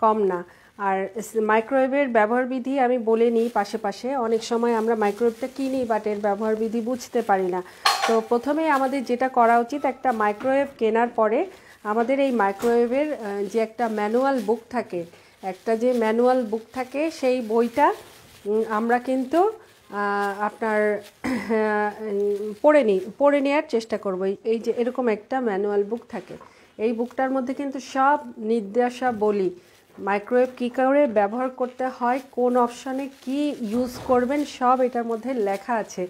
কম না। আর মাইক্রোওয়েভের ব্যবহার বিধি আমি বলে নিই পাশে। অনেক সময় আমরা মাইক্রোওয়েভটা কিনি বাট এর ব্যবহার বিধি বুঝতে পারি না। তো প্রথমে আমাদের যেটা করা উচিত, একটা মাইক্রোওয়েভ কেনার পরে আমাদের এই মাইক্রোওয়েভের যে একটা ম্যানুয়াল বুক থাকে, সেই বইটা আমরা কিন্তু আপনার পড়ে নেওয়ার চেষ্টা করব। এই যে এরকম একটা ম্যানুয়াল বুক থাকে, এই বুকটার মধ্যে কিন্তু সব নির্দেশাবলী, মাইক্রোওয়েভ কী করে ব্যবহার করতে হয়, কোন অপশানে কি ইউজ করবেন, সব এটার মধ্যে লেখা আছে।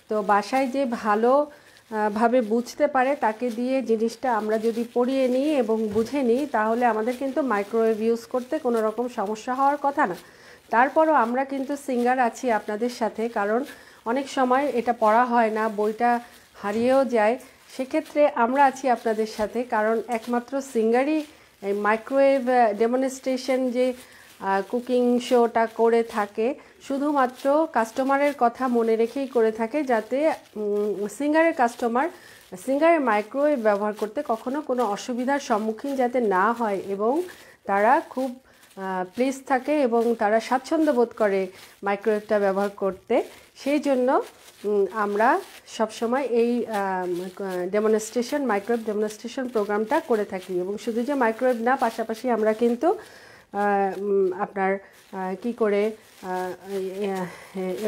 তো বাসায় যে ভালোভাবে বুঝতে পারে তাকে দিয়ে জিনিসটা আমরা যদি পড়িয়ে নিই এবং বুঝে নিই, তাহলে আমাদের কিন্তু মাইক্রোওয়েভ ইউজ করতে কোনো রকম সমস্যা হওয়ার কথা না। তারপরও আমরা কিন্তু সিঙ্গার আছি আপনাদের সাথে, কারণ অনেক সময় এটা পড়া হয় না, বইটা হারিয়েও যায়। সেক্ষেত্রে আমরা আছি আপনাদের সাথে, কারণ একমাত্র সিঙ্গারই এই মাইক্রোওয়েভ ডেমনস্ট্রেশন যে কুকিং শোটা করে থাকে, শুধুমাত্র কাস্টমারের কথা মনে রেখেই করে থাকে, যাতে সিঙ্গারের মাইক্রোওয়েভ ব্যবহার করতে কখনো কোনো অসুবিধার সম্মুখীন যাতে না হয় এবং তারা খুব প্লিজ থাকে এবং তারা স্বাচ্ছন্দ্য বোধ করে মাইক্রোওয়েভটা ব্যবহার করতে। সেই জন্য আমরা সবসময় এই মাইক্রোওয়েভ ডেমনস্ট্রেশন প্রোগ্রামটা করে থাকি। এবং শুধু যে মাইক্রোওয়েভ না, পাশাপাশি আমরা কিন্তু আপনার কি করে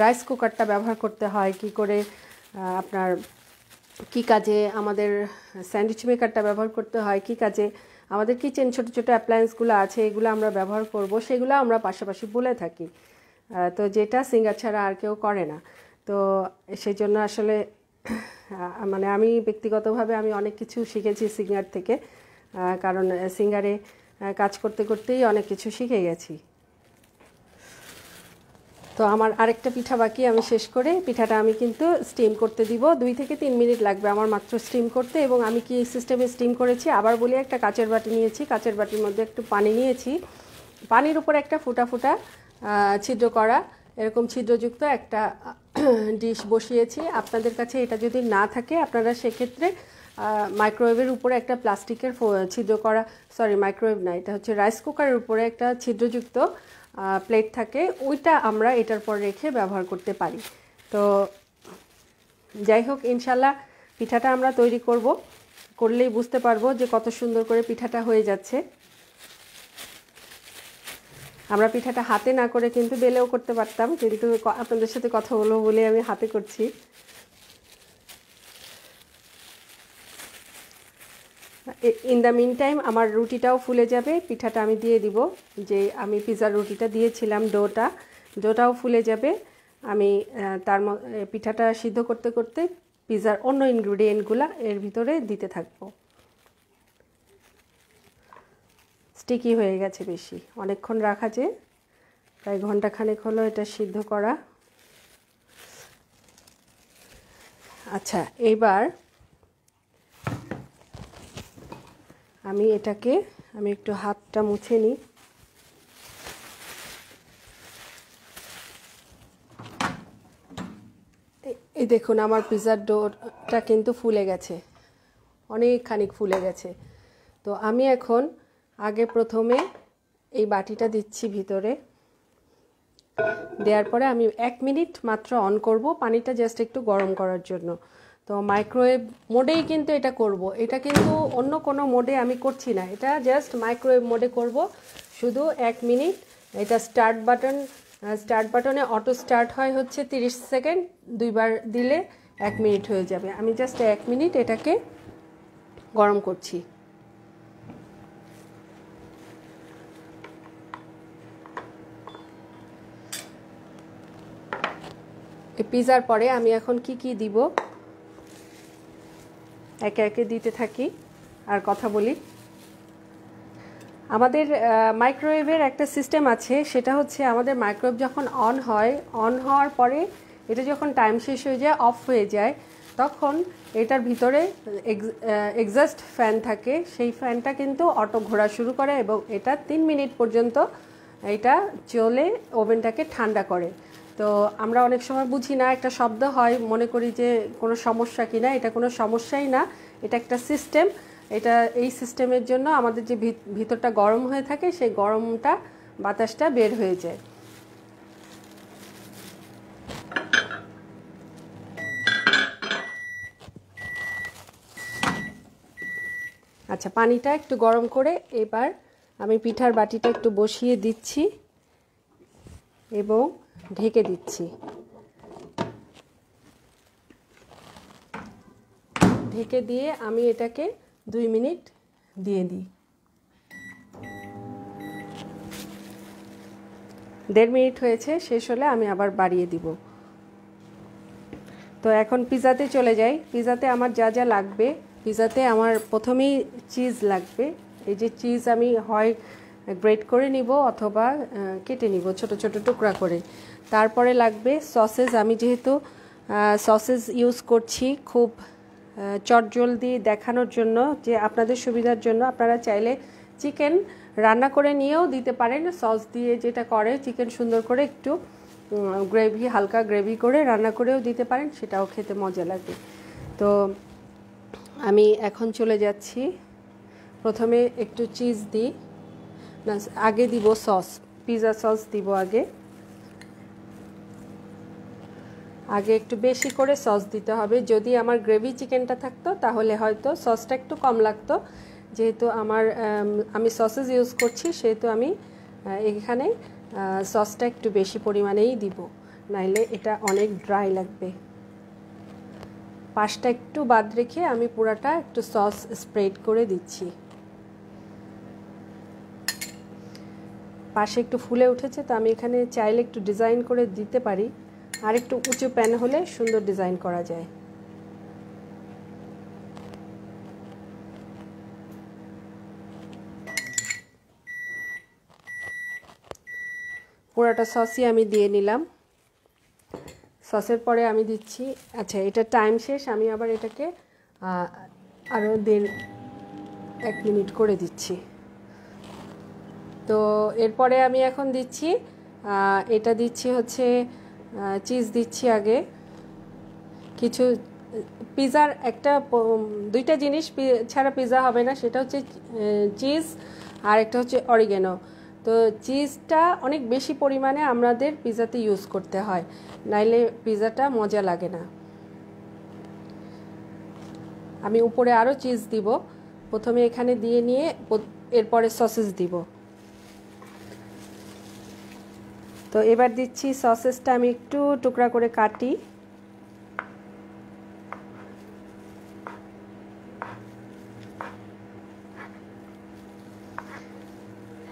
রাইস কুকারটা ব্যবহার করতে হয়, কি করে আপনার কি কাজে আমাদের স্যান্ডউইচ মেকারটা ব্যবহার করতে হয়, কি কাজে আমাদের কিচেন ছোট ছোট অ্যাপ্লায়েন্সগুলো আছে, এগুলো আমরা ব্যবহার করব, সেগুলো আমরা পাশাপাশি বলে থাকি। তো যেটা সিঙ্গার ছাড়া আর কেউ করে না। তো সেই জন্য আসলে মানে আমি ব্যক্তিগতভাবে আমি অনেক কিছু শিখেছি সিঙ্গার থেকে, কারণ সিঙ্গারে কাজ করতে করতেই অনেক কিছু শিখে গেছি। তো আমার আরেকটা পিঠা বাকি, আমি শেষ করে পিঠাটা আমি কিন্তু স্টিম করতে দিব। 2 থেকে 3 মিনিট লাগবে আমার মাত্র স্টিম করতে। এবং আমি কি সিস্টেমে স্টিম করেছি আবার বলি, একটা কাচের বাটি নিয়েছি, কাচের বাটির মধ্যে একটু পানি নিয়েছি, পানির উপর একটা ফুটা ছিদ্র করা এরকম ছিদ্রযুক্ত একটা ডিশ বসিয়েছি। আপনাদের কাছে এটা যদি না থাকে, আপনারা সেক্ষেত্রে মাইক্রোওয়েভের উপরে একটা প্লাস্টিকের ছিদ্র করা, মাইক্রোওয়েভ না, এটা হচ্ছে রাইস কুকারের উপরে একটা ছিদ্রযুক্ত প্লেট থাকে, ওইটা আমরা এটার পর রেখে ব্যবহার করতে পারি। তো যাই হোক, ইনশাল্লাহ পিঠাটা আমরা তৈরি করলেই বুঝতে পারবো যে কত সুন্দর করে পিঠাটা হয়ে যাচ্ছে। আমরা পিঠাটা হাতে না করে কিন্তু বেলেও করতে পারতাম, কিন্তু আপনাদের সাথে কথা বলবো বলে আমি হাতে করছি। ইন দ্য মিন টাইম আমার রুটিটাও ফুলে যাবে, পিঠাটা আমি দিয়ে দিব, যে আমি পিৎজার রুটিটা দিয়েছিলাম, ডোটাও ফুলে যাবে। আমি পিঠাটা সিদ্ধ করতে করতে পিৎজার অন্য ইনগ্রিডিয়েন্টগুলো এর ভিতরে দিতে থাকবো। স্টিকি হয়ে গেছে বেশি, অনেকক্ষণ রাখা, যে প্রায় ঘন্টাখানেক হলো এটা সিদ্ধ করা। আচ্ছা, এবার আমি একটু হাতটা মুছে নিই। এই দেখুন আমার পিৎজার ডোটা কিন্তু ফুলে গেছে, অনেকখানি ফুলে গেছে। তো আমি এখন প্রথমে এই বাটিটা দিচ্ছি ভিতরে, দেওয়ার পরে আমি 1 মিনিট মাত্র অন করব, পানিটা জাস্ট একটু গরম করার জন্য। তো মাইক্রোওয়েভ মোডেই কিন্তু এটা করব, এটা কিন্তু অন্য কোনো মোডে আমি করছি না, এটা জাস্ট মাইক্রোওয়েভ মোডে করব। শুধু 1 মিনিট, এটা স্টার্ট বাটনে অটো স্টার্ট হয় হচ্ছে 30 সেকেন্ড, 2 বার দিলে 1 মিনিট হয়ে যাবে। আমি জাস্ট 1 মিনিট এটাকে গরম করছি। পিজার পরে আমি এখন কি দিব একে একে দিতে থাকি আর কথা বলি। আমাদের মাইক্রোওয়েভের একটা সিস্টেম আছে, সেটা হচ্ছে আমাদের মাইক্রোওয়েভ যখন অন হওয়ার পরে এটা যখন টাইম শেষ হয়ে যায়, অফ হয়ে যায়, তখন এটার ভিতরে এক্সস্ট ফ্যান থাকে, সেই ফ্যানটা কিন্তু অটো ঘোরা শুরু করে এবং এটা 3 মিনিট পর্যন্ত এটা চলে ওভেনটাকে ঠান্ডা করে। তো আমরা অনেক সময় বুঝি না, একটা শব্দ হয় মনে করি যে কোনো সমস্যা কিনা, এটা কোনো সমস্যাই না, এটা একটা সিস্টেম। এটা এই সিস্টেমের জন্য আমাদের যে ভিতরটা গরম হয়ে থাকে সেই গরমটা বাতাসটা বের হয়ে যায়। আচ্ছা, পানিটা একটু গরম করে এবার আমি পিঠার বাটিটা একটু বসিয়ে দিচ্ছি এবং ঢেকে দিচ্ছি। ঢেকে দিয়ে আমি এটাকে 2 মিনিট দিয়ে দিই। 1.5 মিনিট হয়েছে, শেষ হলে আমি আবার বাড়িয়ে দিব। তো এখন পিজাতে চলে যাই। পিজাতে আমার যা যা লাগবে, পিজাতে আমার প্রথমেই চিজ লাগবে। এই যে চিজ আমি হয় গ্রেট করে নিব অথবা কেটে নিব ছোট ছোট টুকরা করে। তারপরে লাগবে সসেজ। আমি যেহেতু সসেজ ইউজ করছি খুব চটজলদি দেখানোর জন্য, যে আপনাদের সুবিধার জন্য, আপনারা চাইলে চিকেন রান্না করে নিয়েও দিতে পারেন। সস দিয়ে যেটা করে, চিকেন সুন্দর করে একটু গ্রেভি, হালকা গ্রেভি করে রান্না করেও দিতে পারেন, সেটাও খেতে মজা লাগে। তো আমি এখন চলে যাচ্ছি, প্রথমে একটু চিজ দিই, না আগে দিব সস, পিৎজা সস দিব আগে একটু বেশি করে সস দিতে হবে। যদি আমার গ্রেভি চিকেনটা থাকতো তাহলে হয়তো সসটা একটু কম লাগতো, যেহেতু আমি সসেস ইউজ করছি সেহেতু আমি এখানে সসটা একটু বেশি পরিমাণেই দিব, নাইলে এটা অনেক ড্রাই লাগবে। পাশটা একটু বাদ রেখে আমি পুরাটা একটু সস স্প্রেড করে দিচ্ছি। পাশে একটু ফুলে উঠেছে, তো আমি এখানে চাইলে একটু ডিজাইন করে দিতে পারি, আর একটু উঁচু প্যান হলে সুন্দর ডিজাইন করা যায়। পুরাটা সসই আমি দিয়ে নিলাম। সসের পরে আমি দিচ্ছি, আচ্ছা এটা টাইম শেষ, আমি আবার এটাকে আরও 1 মিনিট করে দিচ্ছি। তো এরপরে আমি এখন দিচ্ছি, এটা দিচ্ছি হচ্ছে চিজ দিচ্ছি আগে কিছু। পিজার দুইটা জিনিস ছাড়া পিজা হবে না, সেটা হচ্ছে চিজ আর একটা হচ্ছে অরিগেনো। তো চিজটা অনেক বেশি পরিমাণে আমাদের পিজাতে ইউজ করতে হয়, নাইলে পিজাটা মজা লাগে না। আমি উপরে আরও চিজ দিব, প্রথমে এখানে দিয়ে নিয়ে এরপরে সসেস দিব। তো এবার দিচ্ছি সসেসটা, আমি একটু টুকরা করে কাটি।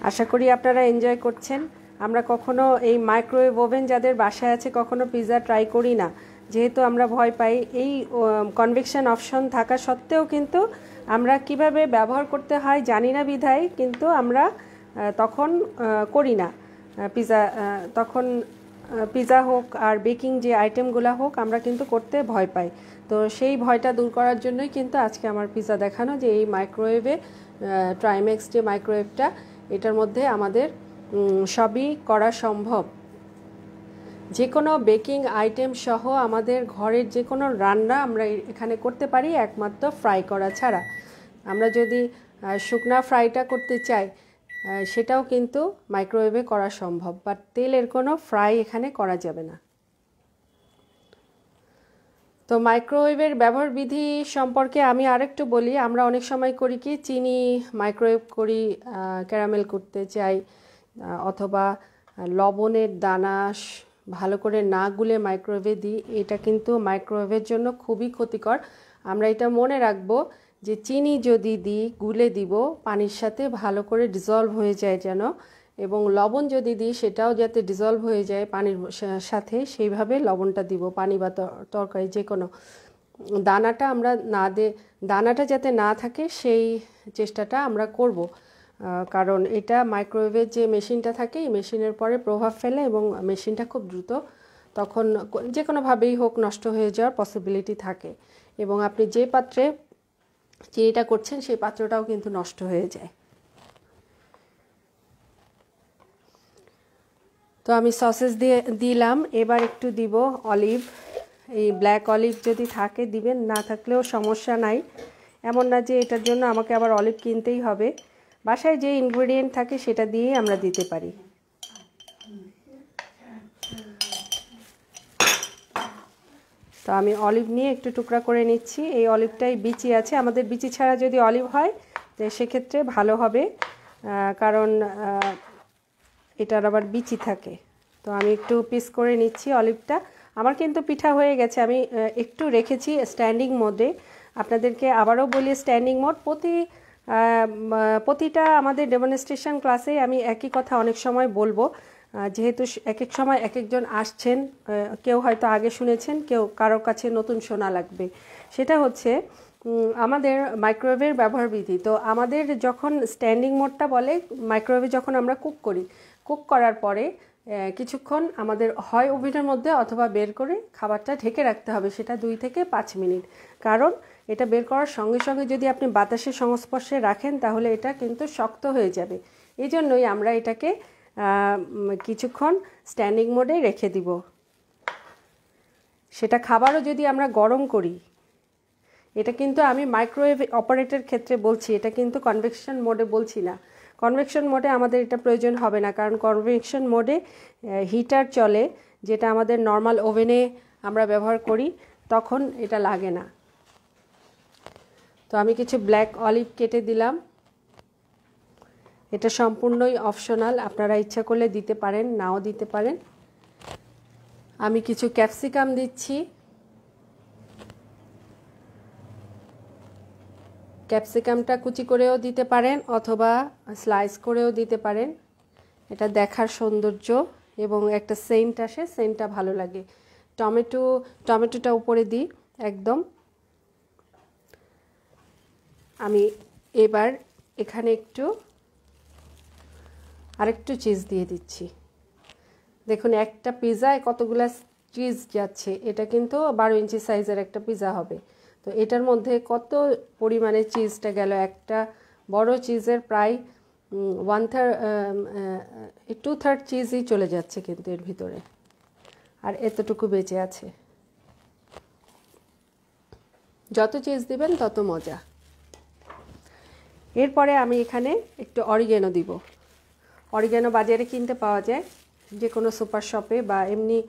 আশা করি আপনারা এনজয় করছেন। আমরা কখনো এই মাইক্রোওয়েভ ওভেন যাদের বাসায় আছে কখনো পিৎজা ট্রাই করি না, যেহেতু আমরা ভয় পাই। এই কনভেকশন অপশন থাকা সত্ত্বেও কিন্তু আমরা কিভাবে ব্যবহার করতে হয় জানি না বিধায় কিন্তু আমরা তখন করি না পিৎজা। তখন পিৎজা হোক আর বেকিং যে আইটেমগুলো হোক আমরা কিন্তু করতে ভয় পাই। তো সেই ভয়টা দূর করার জন্যই কিন্তু আজকে আমার পিৎজা দেখানো, যে এই মাইক্রোওয়েভে ট্রাইম্যাক্স যে মাইক্রোওয়েভটা, এটার মধ্যে আমাদের সবই করা সম্ভব। যে কোনো বেকিং আইটেম সহ আমাদের ঘরের যে কোনো রান্না আমরা এখানে করতে পারি, একমাত্র ফ্রাই করা ছাড়া। আমরা যদি শুকনা ফ্রাইটা করতে চাই সেটাও কিন্তু মাইক্রোওয়েভে করা সম্ভব, বাট তেলের কোনো ফ্রাই এখানে করা যাবে না। তো মাইক্রোওয়েভের ব্যবহার বিধি সম্পর্কে আমি আরেকটু বলি। আমরা অনেক সময় করি কি, চিনি মাইক্রোওয়েভ করি ক্যারামেল করতে চাই, অথবা লবণের দানা ভালো করে না গুলে মাইক্রোওয়েভে দিই। এটা কিন্তু মাইক্রোওয়েভের জন্য খুবই ক্ষতিকর। আমরা এটা মনে রাখবো যে চিনি যদি দিই, গুলে দিব, পানির সাথে ভালো করে ডিজলভ হয়ে যায় যেন, এবং লবণ যদি দিই সেটাও যাতে ডিজলভ হয়ে যায় পানির সাথে, সেইভাবে লবণটা দিব। পানি বা তরকারি যে কোনো দানাটা আমরা না দানাটা যাতে না থাকে সেই চেষ্টাটা আমরা করব, কারণ এটা মাইক্রোওয়েভের যে মেশিনটা থাকে এই মেশিনের পরে প্রভাব ফেলে এবং মেশিনটা খুব দ্রুত তখন যে কোনোভাবেই হোক নষ্ট হয়ে যাওয়ার পসিবিলিটি থাকে, এবং আপনি যে পাত্রে চিনিটা করছেন সেই পাত্রটাও কিন্তু নষ্ট হয়ে যায়। তো আমি সসেস দিলাম, এবার একটু দিব অলিভ। এই ব্ল্যাক অলিভ যদি থাকে দিবেন, না থাকলেও সমস্যা নাই। এমন না যে এটার জন্য আমাকে আবার অলিভ কিনতেই হবে, বাসায় যে ইনগ্রেডিয়েন্ট থাকে সেটা দিয়েই আমরা দিতে পারি। তো আমি অলিভ নিয়ে একটু টুকরা করে নিচ্ছি। এই অলিভটাই বিচি আছে, আমাদের বিচি ছাড়া যদি অলিভ হয় তো সেক্ষেত্রে ভালো হবে, কারণ এটার আবার বিচি থাকে। তো আমি একটু পিস করে নিচ্ছি অলিভটা। আমার কিন্তু পিঠা হয়ে গেছে, আমি একটু রেখেছি স্ট্যান্ডিং মোডে। আপনাদেরকে আবারও বলি, স্ট্যান্ডিং মোড প্রতিটা আমাদের ডেমনস্ট্রেশন ক্লাসে আমি একই কথা অনেক সময় বলবো, যেহেতু এক এক সময় এক একজন আসছেন, কেউ হয়তো আগে শুনেছেন, কারোর কাছে নতুন শোনা লাগবে। সেটা হচ্ছে আমাদের মাইক্রোওয়েভের ব্যবহার বিধি। তো আমাদের যখন স্ট্যান্ডিং মোডটা বলে, মাইক্রোওয়েভে যখন আমরা কুক করার পরে কিছুক্ষণ আমাদের হয় ওভেনের মধ্যে অথবা বের করে খাবারটা ঢেকে রাখতে হবে, সেটা 2 থেকে 5 মিনিট। কারণ এটা বের করার সঙ্গে সঙ্গে যদি আপনি বাতাসের সংস্পর্শে রাখেন তাহলে এটা কিন্তু শক্ত হয়ে যাবে। এই জন্যই আমরা এটাকে কিছুক্ষণ স্ট্যান্ডিং মোডে রেখে দিব। সেটা খাবারও যদি আমরা গরম করি, এটা কিন্তু আমি মাইক্রোওয়েভ অপারেটর ক্ষেত্রে বলছি, এটা কিন্তু কনভেকশন মোডে বলছি না। কনভেকশন মোডে আমাদের এটা প্রয়োজন হবে না, কারণ কনভেকশন মোডে হিটার চলে, যেটা আমাদের নর্মাল ওভেনে আমরা ব্যবহার করি, তখন এটা লাগে না। তো আমি কিছু ব্ল্যাক অলিভ কেটে দিলাম। এটা সম্পূর্ণই অপশনাল, আপনারা ইচ্ছা করলে দিতে পারেন, নাও দিতে পারেন। আমি কিছু ক্যাপসিকাম দিচ্ছি। ক্যাপসিকামটা কুচি করেও দিতে পারেন অথবা স্লাইস করেও দিতে পারেন, এটা দেখার সৌন্দর্য এবং একটা সেন্ট আসে, সেন্টটা ভালো লাগে। টমেটোটা উপরে দিই একদম। আমি এবার এখানে আরেকটু চিজ দিয়ে দিচ্ছি। দেখুন একটা পিৎজায় কতগুলো চিজ যাচ্ছে, এটা কিন্তু 12 ইঞ্চি সাইজের একটা পিৎজা হবে। তো এটার মধ্যে কত পরিমাণে চিজটা গেল, একটা বড় চিজের প্রায় 2/3 চিজই চলে যাচ্ছে কিন্তু এর ভিতরে, আর এতটুকু বেঁচে আছে। যত চিজ দিবেন তত মজা। এরপরে আমি এখানে একটু অরিগ্যানো দিব। অরিগ্যানো বাজারে কিনতে পাওয়া যায়, যে কোনো সুপার শপে বা এমনি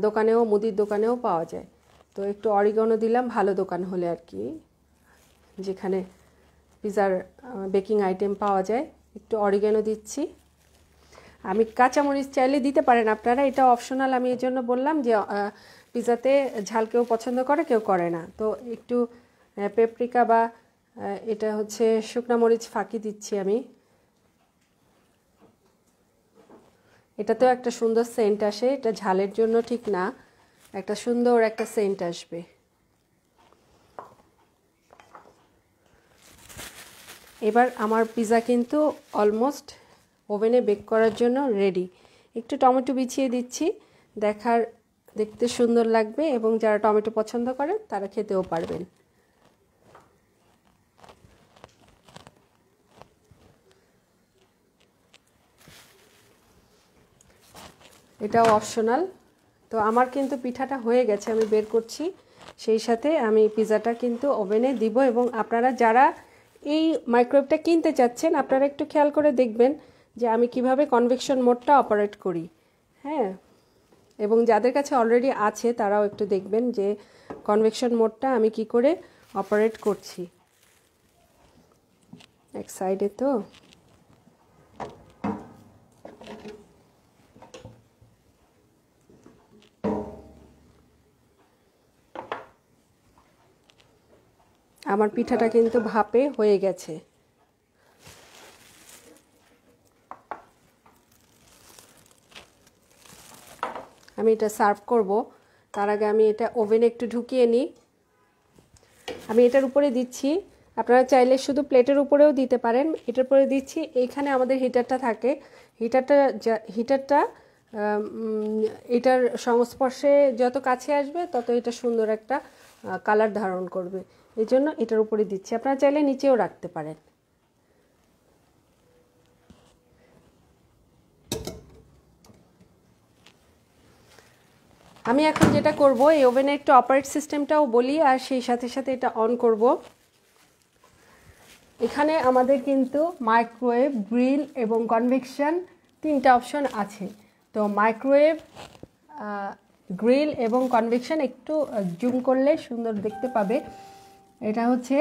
দোকানেও, মুদির দোকানেও পাওয়া যায়। তো একটু অরিগ্যানো দিলাম, ভালো দোকান হলে আর কি, যেখানে পিৎজার বেকিং আইটেম পাওয়া যায়। একটু অরিগ্যানো দিচ্ছি। আমি কাঁচামরিচ চাইলে দিতে পারেন আপনারা, এটা অপশনাল, আমি এই জন্য বললাম যে পিৎজাতে ঝাল কেউ পছন্দ করে, কেউ করে না। তো একটু পেপরিকা বা এটা হচ্ছে শুকনা মরিচ ফাঁকি দিচ্ছি আমি। এটাতেও একটা সুন্দর সেন্ট আসে, এটা ঝালের জন্য ঠিক না, একটা সুন্দর একটা সেন্ট আসবে। এবার আমার পিৎজা কিন্তু অলমোস্ট ওভেনে বেক করার জন্য রেডি। একটু টমেটো বিছিয়ে দিচ্ছি, দেখতে সুন্দর লাগবে, এবং যারা টমেটো পছন্দ করেন তারা খেতেও পারবেন। এটাও অপশনাল। তো আমার কিন্তু পিঠাটা হয়ে গেছে, আমি বের করছি। সেই সাথে আমি পিৎজাটা কিন্তু ওভেনে দিব, এবং আপনারা যারা এই মাইক্রোওয়েভটা কিনতে চাচ্ছেন আপনারা একটু খেয়াল করে দেখবেন যে আমি কিভাবে কনভেকশন মোডটা অপারেট করি। হ্যাঁ, এবং যাদের কাছে অলরেডি আছে তারাও একটু দেখবেন যে কনভেকশন মোডটা আমি কি করে অপারেট করছি। এক সাইডে তো আমার পিঠাটা কিন্তু ভাপে হয়ে গেছে। আমি এটা সার্ভ করব। তার আগে আমি এটা ওভেনে একটু ঢুকিয়ে নিই। আমি এটার উপরে দিচ্ছি, আপনারা চাইলে শুধু প্লেটের উপরেও দিতে পারেন। এটার উপরে দিচ্ছি, এইখানে আমাদের হিটারটা থাকে। হিটারটা এটার সংস্পর্শে যত কাছে আসবে তত এটা সুন্দর একটা কালার ধারণ করবে। এই জন্য এটার উপরে দিচ্ছি, আপনারা চাইলে নিচেও রাখতে পারেন। আমি এখন যেটা করব, এই ওভেনের একটু অপারেট সিস্টেমটাও বলি আর সেই সাথে সাথে এটা অন করব। এখানে আমাদের কিন্তু মাইক্রোওয়েভ, গ্রিল এবং কনভেকশন তিনটা অপশন আছে। তো মাইক্রোওয়েভ, গ্রিল এবং কনভেকশন একটু জুম করলে সুন্দর দেখতে পাবে। এটা হচ্ছে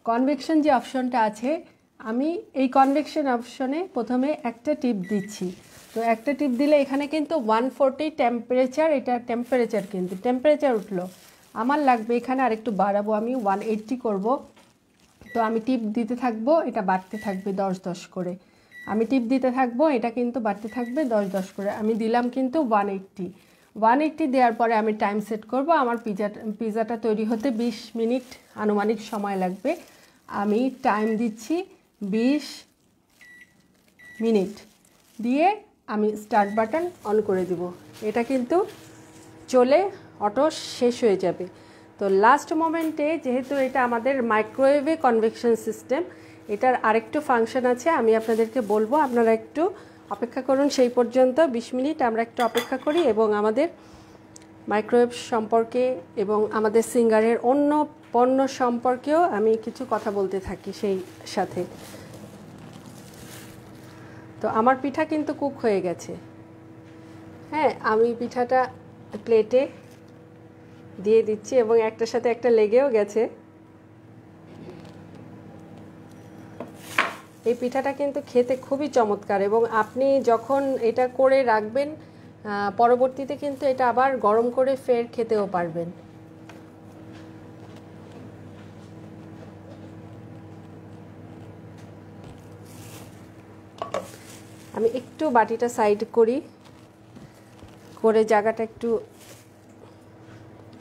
কনভেকশন যে অপশনটা আছে, আমি এই কনভেকশন অপশনে প্রথমে একটা টিপ দিচ্ছি। তো একটা টিপ দিলে এখানে কিন্তু 140 টেম্পারেচার, এটা টেম্পারেচার কিন্তু টেম্পারেচার উঠলো। আমার লাগবে এখানে আরেকটু বাড়াবো, আমি 180 করব। তো আমি টিপ দিতে থাকবো, এটা বাড়তে থাকবে 10-10 করে। আমি টিপ দিতে থাকবো, এটা কিন্তু বাড়তে থাকবে 10-10 করে। আমি দিলাম কিন্তু 180 দেওয়ার পরে আমি টাইম সেট করব। আমার পিজাটা তৈরি হতে 20 মিনিট আনুমানিক সময় লাগবে। আমি টাইম দিচ্ছি 20 মিনিট দিয়ে আমি স্টার্ট বাটন অন করে দিব। এটা কিন্তু চলে অটো শেষ হয়ে যাবে। তো লাস্ট মোমেন্টে, যেহেতু এটা আমাদের মাইক্রোওয়েভে কনভেকশন সিস্টেম, এটার আরেকটু ফাংশন আছে, আমি আপনাদেরকে বলবো। আপনারা একটু অপেক্ষা করুন সেই পর্যন্ত। 20 মিনিট আমরা একটু অপেক্ষা করি এবং আমাদের মাইক্রোওয়েভ সম্পর্কে এবং আমাদের সিঙ্গারের অন্য পণ্য সম্পর্কেও আমি কিছু কথা বলতে থাকি সেই সাথে। তো আমার পিঠা কিন্তু কুক হয়ে গেছে। হ্যাঁ, আমি পিঠাটা প্লেটে দিয়ে দিচ্ছি এবং একটার সাথে একটা লেগেও গেছে। এই পিঠাটা কিন্তু খেতে খুবই চমৎকার এবং আপনি যখন এটা করে রাখবেন পরবর্তীতে কিন্তু এটা আবার গরম করে ফের খেতেও পারবেন। আমি একটু বাটিটা সাইড করি, করে জায়গাটা একটু,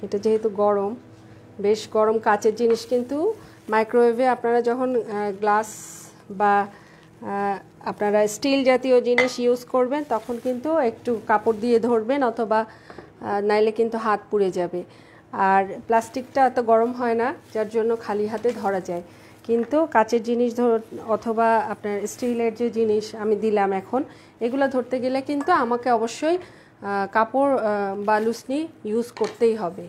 এটা যেহেতু গরম, বেশ গরম কাচের জিনিস কিন্তু মাইক্রোওয়েভে আপনারা যখন গ্লাস বা আপনারা স্টিল জাতীয় জিনিস ইউজ করবেন তখন কিন্তু একটু কাপড় দিয়ে ধরবেন, অথবা নাইলে কিন্তু হাত পুড়ে যাবে। আর প্লাস্টিকটা এত গরম হয় না, যার জন্য খালি হাতে ধরা যায়। কিন্তু কাচের জিনিস অথবা আপনার স্টিলের যে জিনিস আমি দিলাম এখন, এগুলো ধরতে গেলে কিন্তু আমাকে অবশ্যই কাপড় বা লুসনি ইউজ করতেই হবে।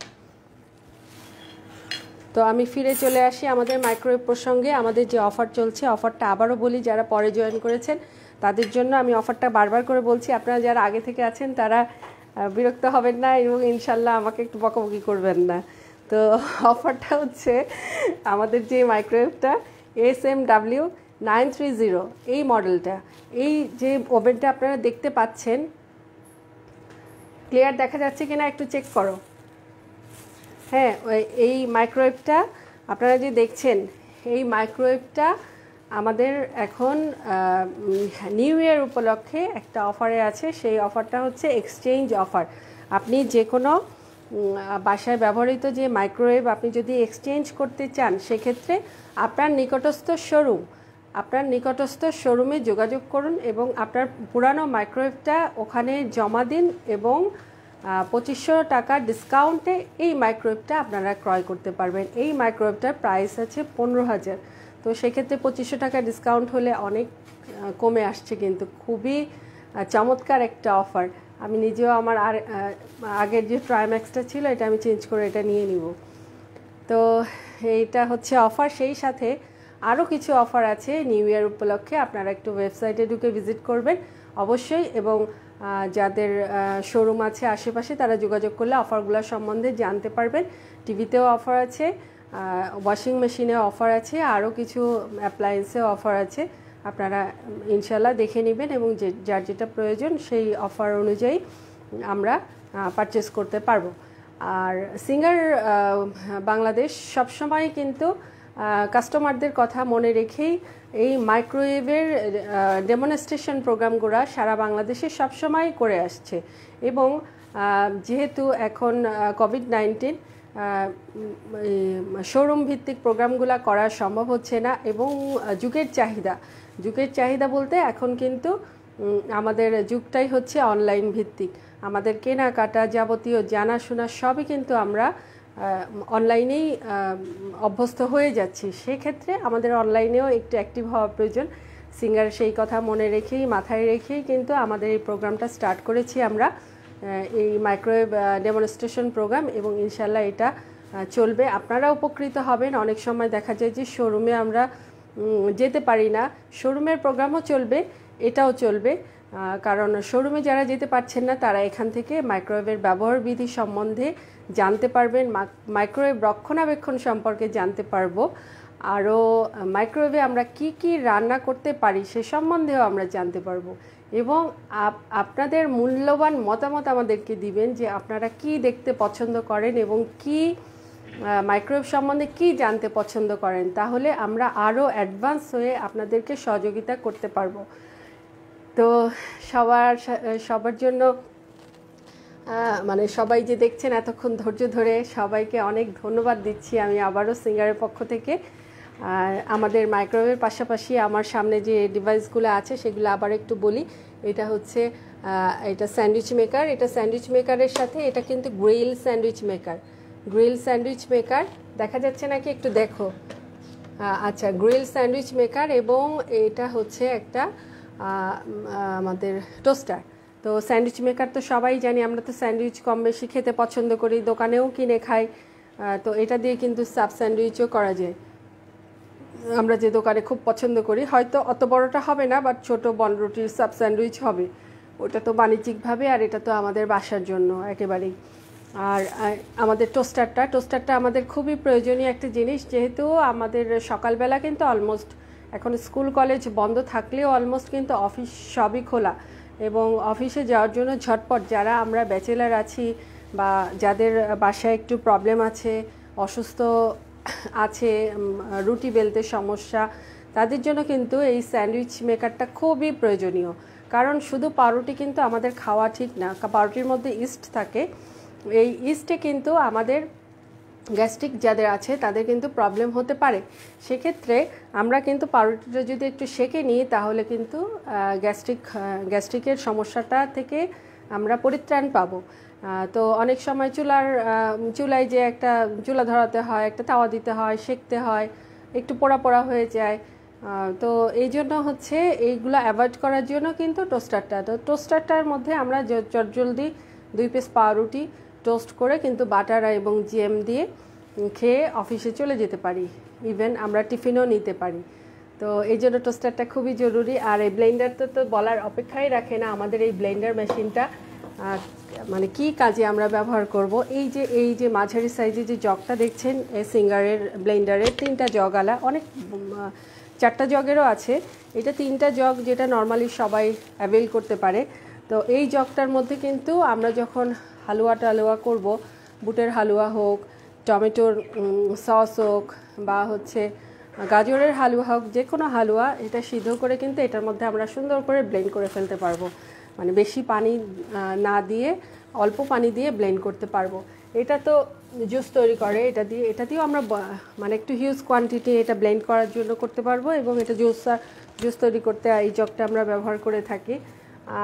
তো আমি ফিরে চলে আসি আমাদের মাইক্রোওয়েভ প্রসঙ্গে। আমাদের যে অফার চলছে, অফারটা আবারও বলি, যারা পরে জয়েন করেছেন তাদের জন্য আমি অফারটা বারবার করে বলছি। আপনারা যারা আগে থেকে আছেন তারা বিরক্ত হবেন না এবং ইনশাল্লাহ আমাকে একটু বকাবকি করবেন না। তো অফারটা হচ্ছে আমাদের যে মাইক্রোওয়েভটা SMW 930, এই মডেলটা, এই যে ওভেনটা আপনারা দেখতে পাচ্ছেন, ক্লিয়ার দেখা যাচ্ছে কিনা একটু চেক করো। হ্যাঁ, এই মাইক্রোওয়েভটা আপনারা যে দেখছেন, এই মাইক্রোওয়েভটা আমাদের এখন নিউ ইয়ার উপলক্ষে একটা অফারে আছে। সেই অফারটা হচ্ছে এক্সচেঞ্জ অফার। আপনি যে কোনো বাসায় ব্যবহৃত যে মাইক্রোওয়েভ আপনি যদি এক্সচেঞ্জ করতে চান, সেক্ষেত্রে আপনার নিকটস্থ শোরুমে যোগাযোগ করুন এবং আপনার পুরানো মাইক্রোওয়েভটা ওখানে জমা দিন এবং 2500 টাকার ডিসকাউন্টে এই মাইক্রোওয়েভটা আপনারা ক্রয় করতে পারবেন। এই মাইক্রোওয়েভটার প্রাইস আছে 15,000। তো সেক্ষেত্রে 2500 টাকা ডিসকাউন্ট হলে অনেক কমে আসছে, কিন্তু খুবই চমৎকার একটা অফার। আমি নিজেও আমার আগের যে ট্রাইম্যাক্সটা ছিল এটা আমি চেঞ্জ করে এটা নিয়ে নিব। তো এইটা হচ্ছে অফার। সেই সাথে আরও কিছু অফার আছে নিউ ইয়ার উপলক্ষে। আপনারা একটু ওয়েবসাইটে ঢুকে ভিজিট করবেন অবশ্যই, এবং যাদের শোরুম আছে আশেপাশে তারা যোগাযোগ করলে অফারগুলো সম্বন্ধে জানতে পারবেন। টিভিতেও অফার আছে, ওয়াশিং মেশিনেও অফার আছে, আরও কিছু অ্যাপ্লায়েন্সেও অফার আছে। আপনারা ইনশাল্লাহ দেখে নেবেন এবং যার যেটা প্রয়োজন সেই অফার অনুযায়ী আমরা পারচেস করতে পারবো। আর সিঙ্গার বাংলাদেশ সবসময় কিন্তু কাস্টমারদের কথা মনে রেখেই এই মাইক্রোওয়েভের ডেমনস্ট্রেশন প্রোগ্রামগুলো সারা বাংলাদেশে সবসময় করে আসছে এবং যেহেতু এখন কোভিড-19 শোরুম ভিত্তিক প্রোগ্রামগুলো করা সম্ভব হচ্ছে না এবং যুগের চাহিদা বলতে এখন কিন্তু আমাদের যুগটাই হচ্ছে অনলাইন ভিত্তিক। আমাদের কেনাকাটা যাবতীয় জানাশোনা সবই কিন্তু আমরা অনলাইনেই অভ্যস্ত হয়ে যাচ্ছি। সেক্ষেত্রে আমাদের অনলাইনেও একটু অ্যাক্টিভ হওয়া প্রয়োজন। সিঙ্গার সেই কথা মনে রেখেই মাথায় রেখেই কিন্তু আমাদের এই প্রোগ্রামটা স্টার্ট করেছি আমরা, এই মাইক্রোওয়েভ ডেমনস্ট্রেশন প্রোগ্রাম, এবং ইনশাল্লাহ এটা চলবে। আপনারা উপকৃত হবেন। অনেক সময় দেখা যায় যে শোরুমে আমরা যেতে পারি না, শোরুমের প্রোগ্রামও চলবে, এটাও চলবে। কারণ শোরুমে যারা যেতে পারছেন না তারা এখান থেকে মাইক্রোওয়েভের ব্যবহার বিধি সম্বন্ধে জানতে পারবেন, মাইক্রোওয়েভ রক্ষণাবেক্ষণ সম্পর্কে জানতে পারবো, আরও মাইক্রোওয়েভে আমরা কি কি রান্না করতে পারি সে সম্বন্ধেও আমরা জানতে পারবো, এবং আপনাদের মূল্যবান মতামত আমাদেরকে দিবেন যে আপনারা কি দেখতে পছন্দ করেন এবং কি মাইক্রোওয়েভ সম্বন্ধে কি জানতে পছন্দ করেন। তাহলে আমরা আরও অ্যাডভান্স হয়ে আপনাদেরকে সহযোগিতা করতে পারবো। তো সবার জন্য সবাই যে দেখছেন এতক্ষণ ধৈর্য ধরে, সবাইকে অনেক ধন্যবাদ দিচ্ছি আমি আবারও সিঙ্গারের পক্ষ থেকে। আমাদের মাইক্রোওয়েভের পাশাপাশি আমার সামনে যে ডিভাইসগুলো আছে সেগুলো আবার একটু বলি। এটা হচ্ছে এটা স্যান্ডউইচ মেকার। এটা স্যান্ডউইচ মেকারের সাথে এটা কিন্তু গ্রিল স্যান্ডউইচ মেকার দেখা যাচ্ছে নাকি একটু দেখো। আচ্ছা, গ্রিল স্যান্ডউইচ মেকার, এবং এটা হচ্ছে একটা আমাদের টোস্টার। তো স্যান্ডউইচ মেকার তো সবাই জানি, আমরা তো স্যান্ডউইচ কম বেশি খেতে পছন্দ করি, দোকানেও কিনে খাই। তো এটা দিয়ে কিন্তু সাব স্যান্ডউইচও করা যায়, আমরা যে দোকানে খুব পছন্দ করি। হয়তো অত বড়টা হবে না, বাট ছোটো বনরুটির সাব স্যান্ডউইচ হবে, ওটা তো বাণিজ্যিকভাবে, আর এটা তো আমাদের বাসার জন্য একেবারেই। আর আমাদের টোস্টারটা আমাদের খুবই প্রয়োজনীয় একটা জিনিস, যেহেতু আমাদের সকালবেলা কিন্তু অলমোস্ট এখন স্কুল কলেজ বন্ধ থাকলেও অলমোস্ট কিন্তু অফিস সবই খোলা, এবং অফিসে যাওয়ার জন্য ঝটপট যারা আমরা ব্যাচেলার আছি বা যাদের বাসায় একটু প্রবলেম আছে, অসুস্থ আছে, রুটি বেলতে সমস্যা, তাদের জন্য কিন্তু এই স্যান্ডউইচ মেকারটা খুবই প্রয়োজনীয়। কারণ শুধু পাউরুটি কিন্তু আমাদের খাওয়া ঠিক না, পাউরুটির মধ্যে ইস্ট থাকে, এই ইস্টে কিন্তু আমাদের গ্যাস্ট্রিক যাদের আছে তাদের কিন্তু প্রবলেম হতে পারে। সেক্ষেত্রে আমরা কিন্তু পাউরুটিটা যদি একটু সেঁকে নিই তাহলে কিন্তু গ্যাস্ট্রিকের সমস্যাটা থেকে আমরা পরিত্রাণ পাবো। তো অনেক সময় চুলায় যে একটা চুলা ধরাতে হয়, একটা তাওয়া দিতে হয়, সেঁকতে হয়, একটু পোড়া পোড়া হয়ে যায়। তো এই জন্য হচ্ছে এইগুলো অ্যাভয়েড করার জন্য কিন্তু টোস্টারটার মধ্যে আমরা জলদি 2 পিস পাউরুটি টোস্ট করে কিন্তু বাটার এবং জ্যাম দিয়ে খেয়ে অফিসে চলে যেতে পারি, ইভেন আমরা টিফিনও নিতে পারি। তো এই জন্য টোস্টারটা খুবই জরুরি। আর এই ব্লেন্ডারটা তো বলার অপেক্ষাই রাখে না। আমাদের এই ব্লেন্ডার মেশিনটা কি কাজে আমরা ব্যবহার করব, এই যে মাঝারি সাইজে যে জগটা দেখছেন সিঙ্গারের ব্লেন্ডারের 3টা জগালা, অনেক 4টা জগেরও আছে, এটা 3টা জগ যেটা নর্মালি সবাই অ্যাভেল করতে পারে। তো এই জগটার মধ্যে কিন্তু আমরা যখন হালুয়া করব, বুটের হালুয়া হোক, টমেটোর সস হোক, বা হচ্ছে গাজরের হালুয়া হোক, যে কোনো হালুয়া, এটা সিদ্ধ করে কিন্তু এটার মধ্যে আমরা সুন্দর করে ব্লেন্ড করে ফেলতে পারবো। বেশি পানি না দিয়ে অল্প পানি দিয়ে ব্লেন্ড করতে পারবো। এটা তো জুস তৈরি করে, এটা দিয়েও আমরা একটু হিউজ কোয়ান্টিটি এটা ব্লেন্ড করার জন্য করতে পারবো, এবং এটা জুস তৈরি করতে এই জগটা আমরা ব্যবহার করে থাকি।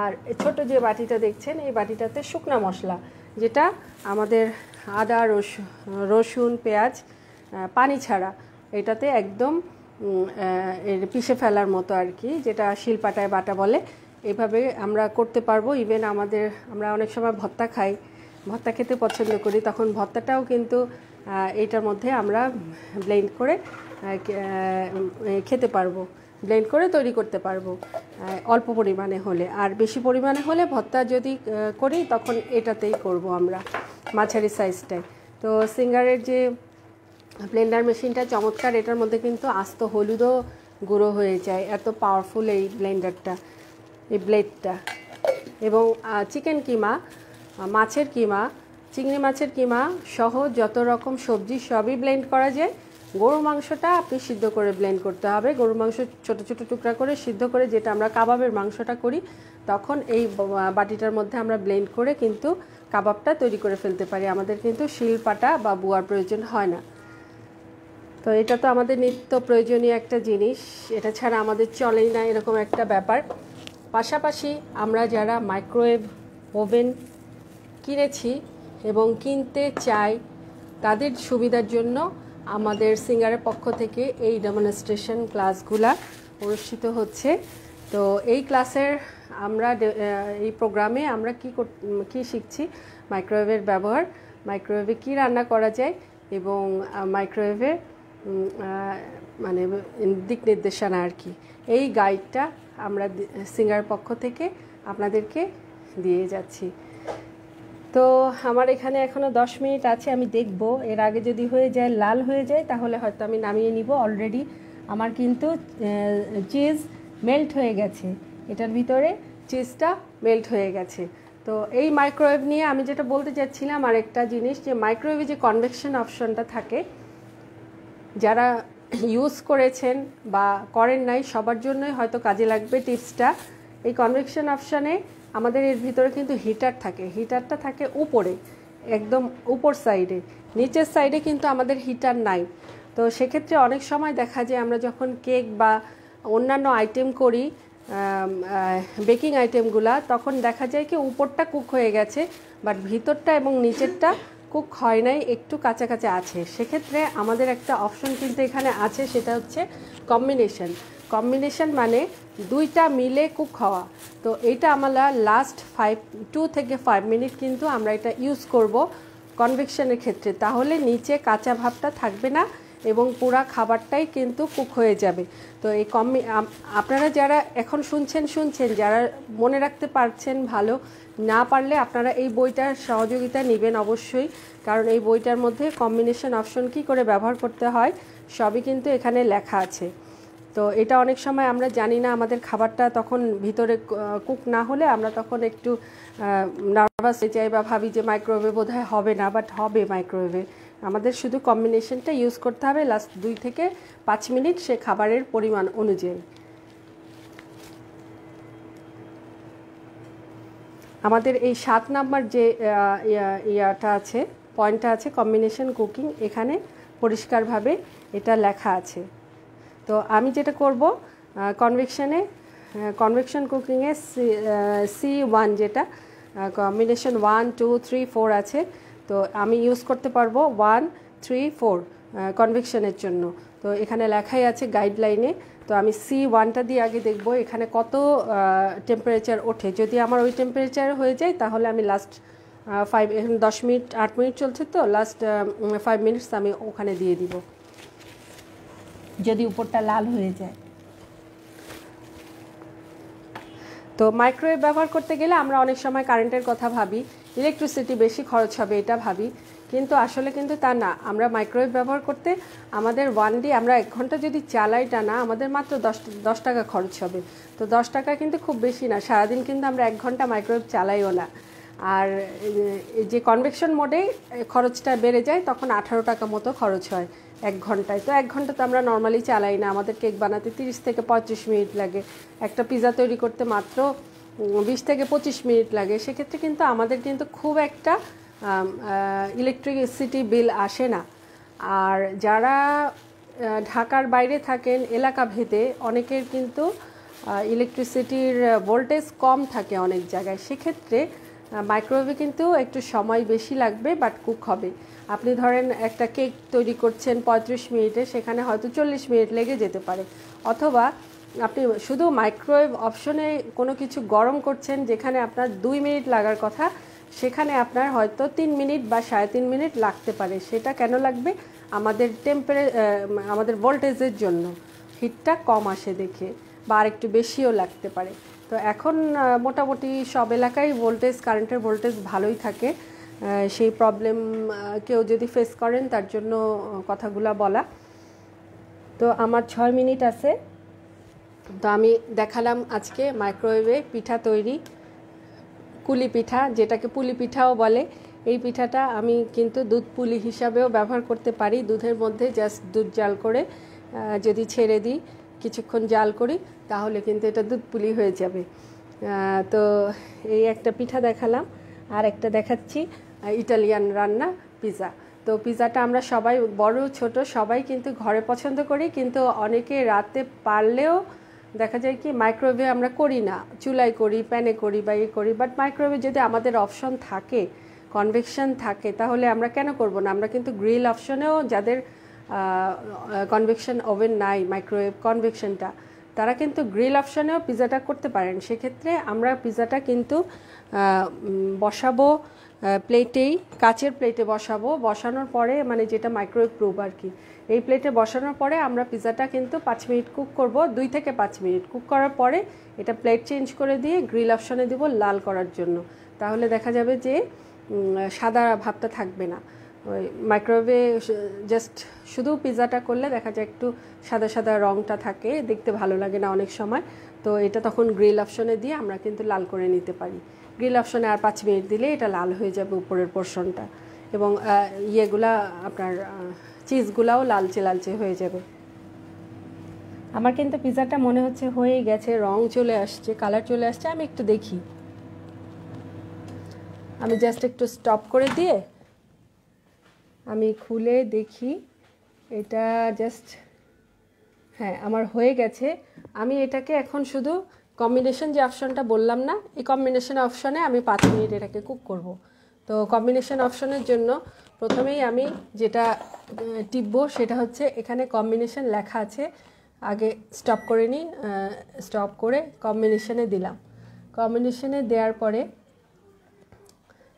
আর ছোট যে বাটিটা দেখছেন এই বাটিটাতে শুকনা মশলা, যেটা আমাদের আদা রসুন পেঁয়াজ পানি ছাড়া, এটাতে একদম পিষে ফেলার মতো আর কি, যেটা শিলপাটায় বাটা বলে, এভাবে আমরা করতে পারবো। ইভেন আমরা অনেক সময় ভর্তা খেতে পছন্দ করি, তখন ভর্তাটাও কিন্তু এইটার মধ্যে আমরা ব্লেন্ড করে খেতে পারবো, ব্লেন্ড করে তৈরি করতে পারবো অল্প পরিমাণে হলে। আর বেশি পরিমাণে হলে ভর্তা যদি করি তখন এটাতেই করব আমরা, মাঝারি সাইজটায়। তো সিঙ্গারের যে ব্লেন্ডার মেশিনটা চমৎকার, এটার মধ্যে কিন্তু আস্ত হলুদও গুঁড়ো হয়ে যায়, এত পাওয়ারফুল এই ব্লেন্ডারটা, এই ব্লেডটা। এবং চিকেন কিমা, মাছের কিমা, চিংড়ি মাছের কিমা সহ যত রকম সবজি সবই ব্লেন্ড করা যায়। গরুর মাংসটা আপনি সিদ্ধ করে ব্লেন্ড করতে হবে। গরুর মাংস ছোট ছোট টুকরা করে সিদ্ধ করে, যেটা আমরা কাবাবের মাংসটা করি, তখন এই বাটিটার মধ্যে আমরা ব্লেন্ড করে কিন্তু কাবাবটা তৈরি করে ফেলতে পারি। আমাদের কিন্তু শিলপাটা বা বুয়ার প্রয়োজন হয় না। তো এটা তো আমাদের নিত্য প্রয়োজনীয় একটা জিনিস, এটা ছাড়া আমাদের চলেই না, এরকম একটা ব্যাপার। পাশাপাশি আমরা যারা মাইক্রোওয়েভ ওভেন কিনেছি এবং কিনতে চাই, তাদের সুবিধার জন্য আমাদের সিঙ্গারের পক্ষ থেকে এই ডেমনস্ট্রেশন ক্লাসগুলা অনুষ্ঠিত হচ্ছে। তো এই ক্লাসের আমরা এই প্রোগ্রামে আমরা কি শিখছি, মাইক্রোওয়েভের ব্যবহার, মাইক্রোওয়েভে কি রান্না করা যায় এবং মাইক্রোওয়েভে মানে দিক নির্দেশনা আর কি, এই গাইডটা আমরা সিঙ্গারের পক্ষ থেকে আপনাদেরকে দিয়ে যাচ্ছি। তো আমার এখানে এখনও 10 মিনিট আছে, আমি দেখব। এর আগে যদি হয়ে যায়, লাল হয়ে যায়, তাহলে হয়তো আমি নামিয়ে নিব। অলরেডি আমার কিন্তু চিজ মেল্ট হয়ে গেছে, এটার ভিতরে চিজটা মেল্ট হয়ে গেছে। তো এই মাইক্রোওয়েভ নিয়ে আমি যেটা বলতে চাচ্ছিলাম, আর একটা জিনিস, যে মাইক্রোওয়েভে যে কনভেকশন অপশনটা থাকে, যারা ইউজ করেছেন বা করেন নাই সবার জন্যই হয়তো কাজে লাগবে টিপসটা। এই কনভেকশন অপশানে আমাদের এর ভিতরে কিন্তু হিটার থাকে, হিটারটা থাকে উপরে, একদম উপর সাইডে, নিচের সাইডে কিন্তু আমাদের হিটার নাই। তো সেক্ষেত্রে অনেক সময় দেখা যায় আমরা যখন কেক বা অন্যান্য আইটেম করি, বেকিং আইটেমগুলা, তখন দেখা যায় কি উপরটা কুক হয়ে গেছে, বাট ভিতরটা এবং নিচেরটা কুক হয় নাই, একটু কাঁচা কাঁচা আছে। সেক্ষেত্রে আমাদের একটা অপশন কিন্তু এখানে আছে, সেটা হচ্ছে কম্বিনেশন, মানে দুইটা মিলে কুক হওয়া। তো এইটা আমরা লাস্ট 2 থেকে 5 মিনিট কিন্তু আমরা এটা ইউজ করব কনভেকশনের ক্ষেত্রে, তাহলে নিচে কাঁচা ভাবটা থাকবে না এবং পুরা খাবারটাই কিন্তু কুক হয়ে যাবে। তো এই আপনারা যারা এখন শুনছেন, যারা মনে রাখতে পারছেন ভালো, না পারলে আপনারা এই বইটার সহযোগিতা নেবেন অবশ্যই, কারণ এই বইটার মধ্যে কম্বিনেশন অপশন কী করে ব্যবহার করতে হয় সবই কিন্তু এখানে লেখা আছে। তো এটা অনেক সময় আমরা জানি না, আমাদের খাবারটা তখন ভিতরে কুক না হলে আমরা তখন একটু নার্ভাস হয়ে যাই বা ভাবি যে মাইক্রোওয়েভে বোধহয় হবে না, বাট হবে মাইক্রোওয়েভে। আমাদের শুধু কম্বিনেশনটা ইউজ করতে হবে লাস্ট 2 থেকে 5 মিনিট সে খাবারের পরিমাণ অনুযায়ী। আমাদের এই 7 নাম্বার যে ইয়াটা আছে, পয়েন্টটা আছে, কম্বিনেশন কুকিং, এখানে পরিষ্কারভাবে এটা লেখা আছে। তো আমি যেটা করব, কনভেকশন কুকিংয়ে C1, যেটা কম্বিনেশন 1 2 3 4 আছে, তো আমি ইউজ করতে পারবো 1 3 4 কনভেকশনের জন্য। তো এখানে লেখাই আছে গাইডলাইনে। তো আমি C1টা দিয়ে আগে দেখব এখানে কত টেম্পারেচার ওঠে। যদি আমার ওই টেম্পারেচার হয়ে যায়, তাহলে আমি লাস্ট 10 মিনিট 8 মিনিট চলছে, তো লাস্ট 5 মিনিটস আমি ওখানে দিয়ে দিব, যদি উপরটা লাল হয়ে যায়। তো মাইক্রোওয়েভ ব্যবহার করতে গেলে আমরা অনেক সময় কারেন্টের কথা ভাবি, ইলেকট্রিসিটি বেশি খরচ হবে এটা ভাবি, কিন্তু আসলে কিন্তু তা না। আমরা মাইক্রোওয়েভ ব্যবহার করতে আমাদের 1 ডে, আমরা 1 ঘন্টা যদি চালাই টানা, আমাদের মাত্র 10 টাকা খরচ হবে। তো 10 টাকা কিন্তু খুব বেশি না, সারাদিন কিন্তু আমরা 1 ঘন্টা মাইক্রোওয়েভ চালাইও না। আর যে কনভেকশন মোডে খরচটা বেড়ে যায়, তখন 18 টাকা মতো খরচ হয় 1 ঘন্টায়। তো 1 ঘন্টা তো আমরা নর্মালি চালাই না, আমাদের কেক বানাতে 30 থেকে 35 মিনিট লাগে, একটা পিৎজা তৈরি করতে মাত্র 20 থেকে 25 মিনিট লাগে। সেক্ষেত্রে কিন্তু আমাদের কিন্তু খুব একটা ইলেকট্রিসিটি বিল আসে না। আর যারা ঢাকার বাইরে থাকেন, এলাকা ভেদে অনেকের কিন্তু ইলেকট্রিসিটির ভোল্টেজ কম থাকে অনেক জায়গায়, সেক্ষেত্রে মাইক্রোওয়েভে কিন্তু একটু সময় বেশি লাগবে, বাট কুক হবে। আপনি ধরেন একটা কেক তৈরি করছেন 35 মিনিটে, সেখানে হয়তো 40 মিনিট লেগে যেতে পারে। অথবা আপনি শুধু মাইক্রোওয়েভ অপশনে কোনো কিছু গরম করছেন, যেখানে আপনার 2 মিনিট লাগার কথা, সেখানে আপনার হয়তো 3 মিনিট বা 3.5 মিনিট লাগতে পারে। সেটা কেন লাগবে? আমাদের আমাদের ভোল্টেজের জন্য, হিটটা কম আসে দেখে, বা আরেকটু বেশিও লাগতে পারে। তো এখন মোটামুটি সব এলাকায় কারেন্টের ভোল্টেজ ভালোই থাকে। সেই প্রবলেম কেউ যদি ফেস করেন, তার জন্য কথাগুলো বলা। তো আমার 6 মিনিট আছে। তো আমি দেখালাম আজকে মাইক্রোওয়েভে পিঠা তৈরি, কুলি পিঠা, যেটাকে পুলি পিঠাও বলে, এই পিঠাটা আমি কিন্তু দুধ পুলি হিসাবেও ব্যবহার করতে পারি। দুধের মধ্যে জাস্ট দুধ জাল করে যদি ছেড়ে দিই, কিছুক্ষণ জাল করি, তাহলে কিন্তু এটা দুধ পুলি হয়ে যাবে। তো এই একটা পিঠা দেখালাম, আর একটা দেখাচ্ছি ইটালিয়ান রান্না পিৎজা। তো পিৎজাটা আমরা সবাই বড় ছোট সবাই কিন্তু ঘরে পছন্দ করি, কিন্তু অনেকে রাতে পারলেও দেখা যায় কি মাইক্রোওয়েভে আমরা করি না, চুলায় করি, প্যানে করি বা করি। বাট মাইক্রোওয়েভে যদি আমাদের অপশন থাকে, কনভেকশন থাকে, তাহলে আমরা কেন করব না? আমরা কিন্তু গ্রিল অপশনেও, যাদের কনভেকশন ওভেন নাই, মাইক্রোওয়েভ কনভেকশনটা, তারা কিন্তু গ্রিল অপশনেও পিৎজাটা করতে পারেন। সেক্ষেত্রে আমরা পিৎজাটা কিন্তু বসাবো প্লেটেই, কাচের প্লেটে বসাবো। বসানোর পরে মানে যেটা মাইক্রোওয়েভ প্রুফ আর কি, এই প্লেটে বসানোর পরে আমরা পিৎজাটা কিন্তু 5 মিনিট কুক করব, 2 থেকে 5 মিনিট কুক করার পরে এটা প্লেট চেঞ্জ করে দিয়ে গ্রিল অপশনে দিব লাল করার জন্য। তাহলে দেখা যাবে যে সাদা ভাবটা থাকবে না। ওই মাইক্রোওয়েভে জাস্ট শুধু পিৎজাটা করলে দেখা যায় একটু সাদা সাদা রঙটা থাকে, দেখতে ভালো লাগে না অনেক সময়। তো এটা তখন গ্রিল অপশনে দিয়ে আমরা কিন্তু লাল করে নিতে পারি। গ্রিল অপশনে আর 5 মিনিট দিলে এটা লাল হয়ে যাবে উপরের পোর্শনটা, এবং ইয়েগুলা আপনার চিজগুলাও লালচে লালচে হয়ে যাবে। আমার কিন্তু পিৎজাটা মনে হচ্ছে হয়ে গেছে, রং চলে আসছে, কালার চলে আসছে। আমি একটু দেখি, আমি জাস্ট একটু স্টপ করে দিয়ে আমি খুলে দেখি এটা জাস্ট, হ্যাঁ আমার হয়ে গেছে। আমি এটাকে এখন শুধু কম্বিনেশন যে অপশনটা বললাম না, এই কম্বিনেশন অপশনে আমি 5 মিনিট এটাকে কুক করব। তো কম্বিনেশন অপশনের জন্য প্রথমেই আমি যেটা টিপবো সেটা হচ্ছে, এখানে কম্বিনেশন লেখা আছে, আগে স্টপ করে নিই, স্টপ করে কম্বিনেশনে দিলাম। কম্বিনেশনে দেওয়ার পরে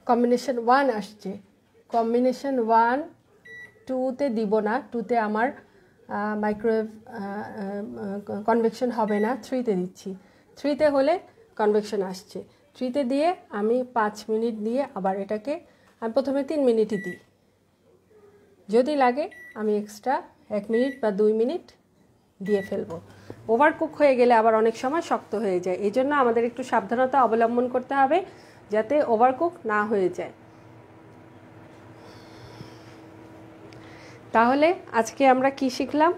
কম্বিনেশন 1 আসছে, কম্বিনেশন 1 2তে দিব না, 2তে আমার মাইক্রোওয়েভ কনভেকশন হবে না, 3তে দিচ্ছি। 3তে হলে কনভেকশন আসছে। 3তে দিয়ে আমি 5 মিনিট দিয়ে আবার এটাকে আমি প্রথমে 3 মিনিটই দিই, যদি লাগে আমি এক্সট্রা 1 মিনিট বা 2 মিনিট দিয়ে ফেলবো। ওভারকুক হয়ে গেলে আবার অনেক সময় শক্ত হয়ে যায়, এই জন্য আমাদের একটু সাবধানতা অবলম্বন করতে হবে যাতে ওভারকুক না হয়ে যায়। তাহলে আজকে আমরা কি শিখলাম?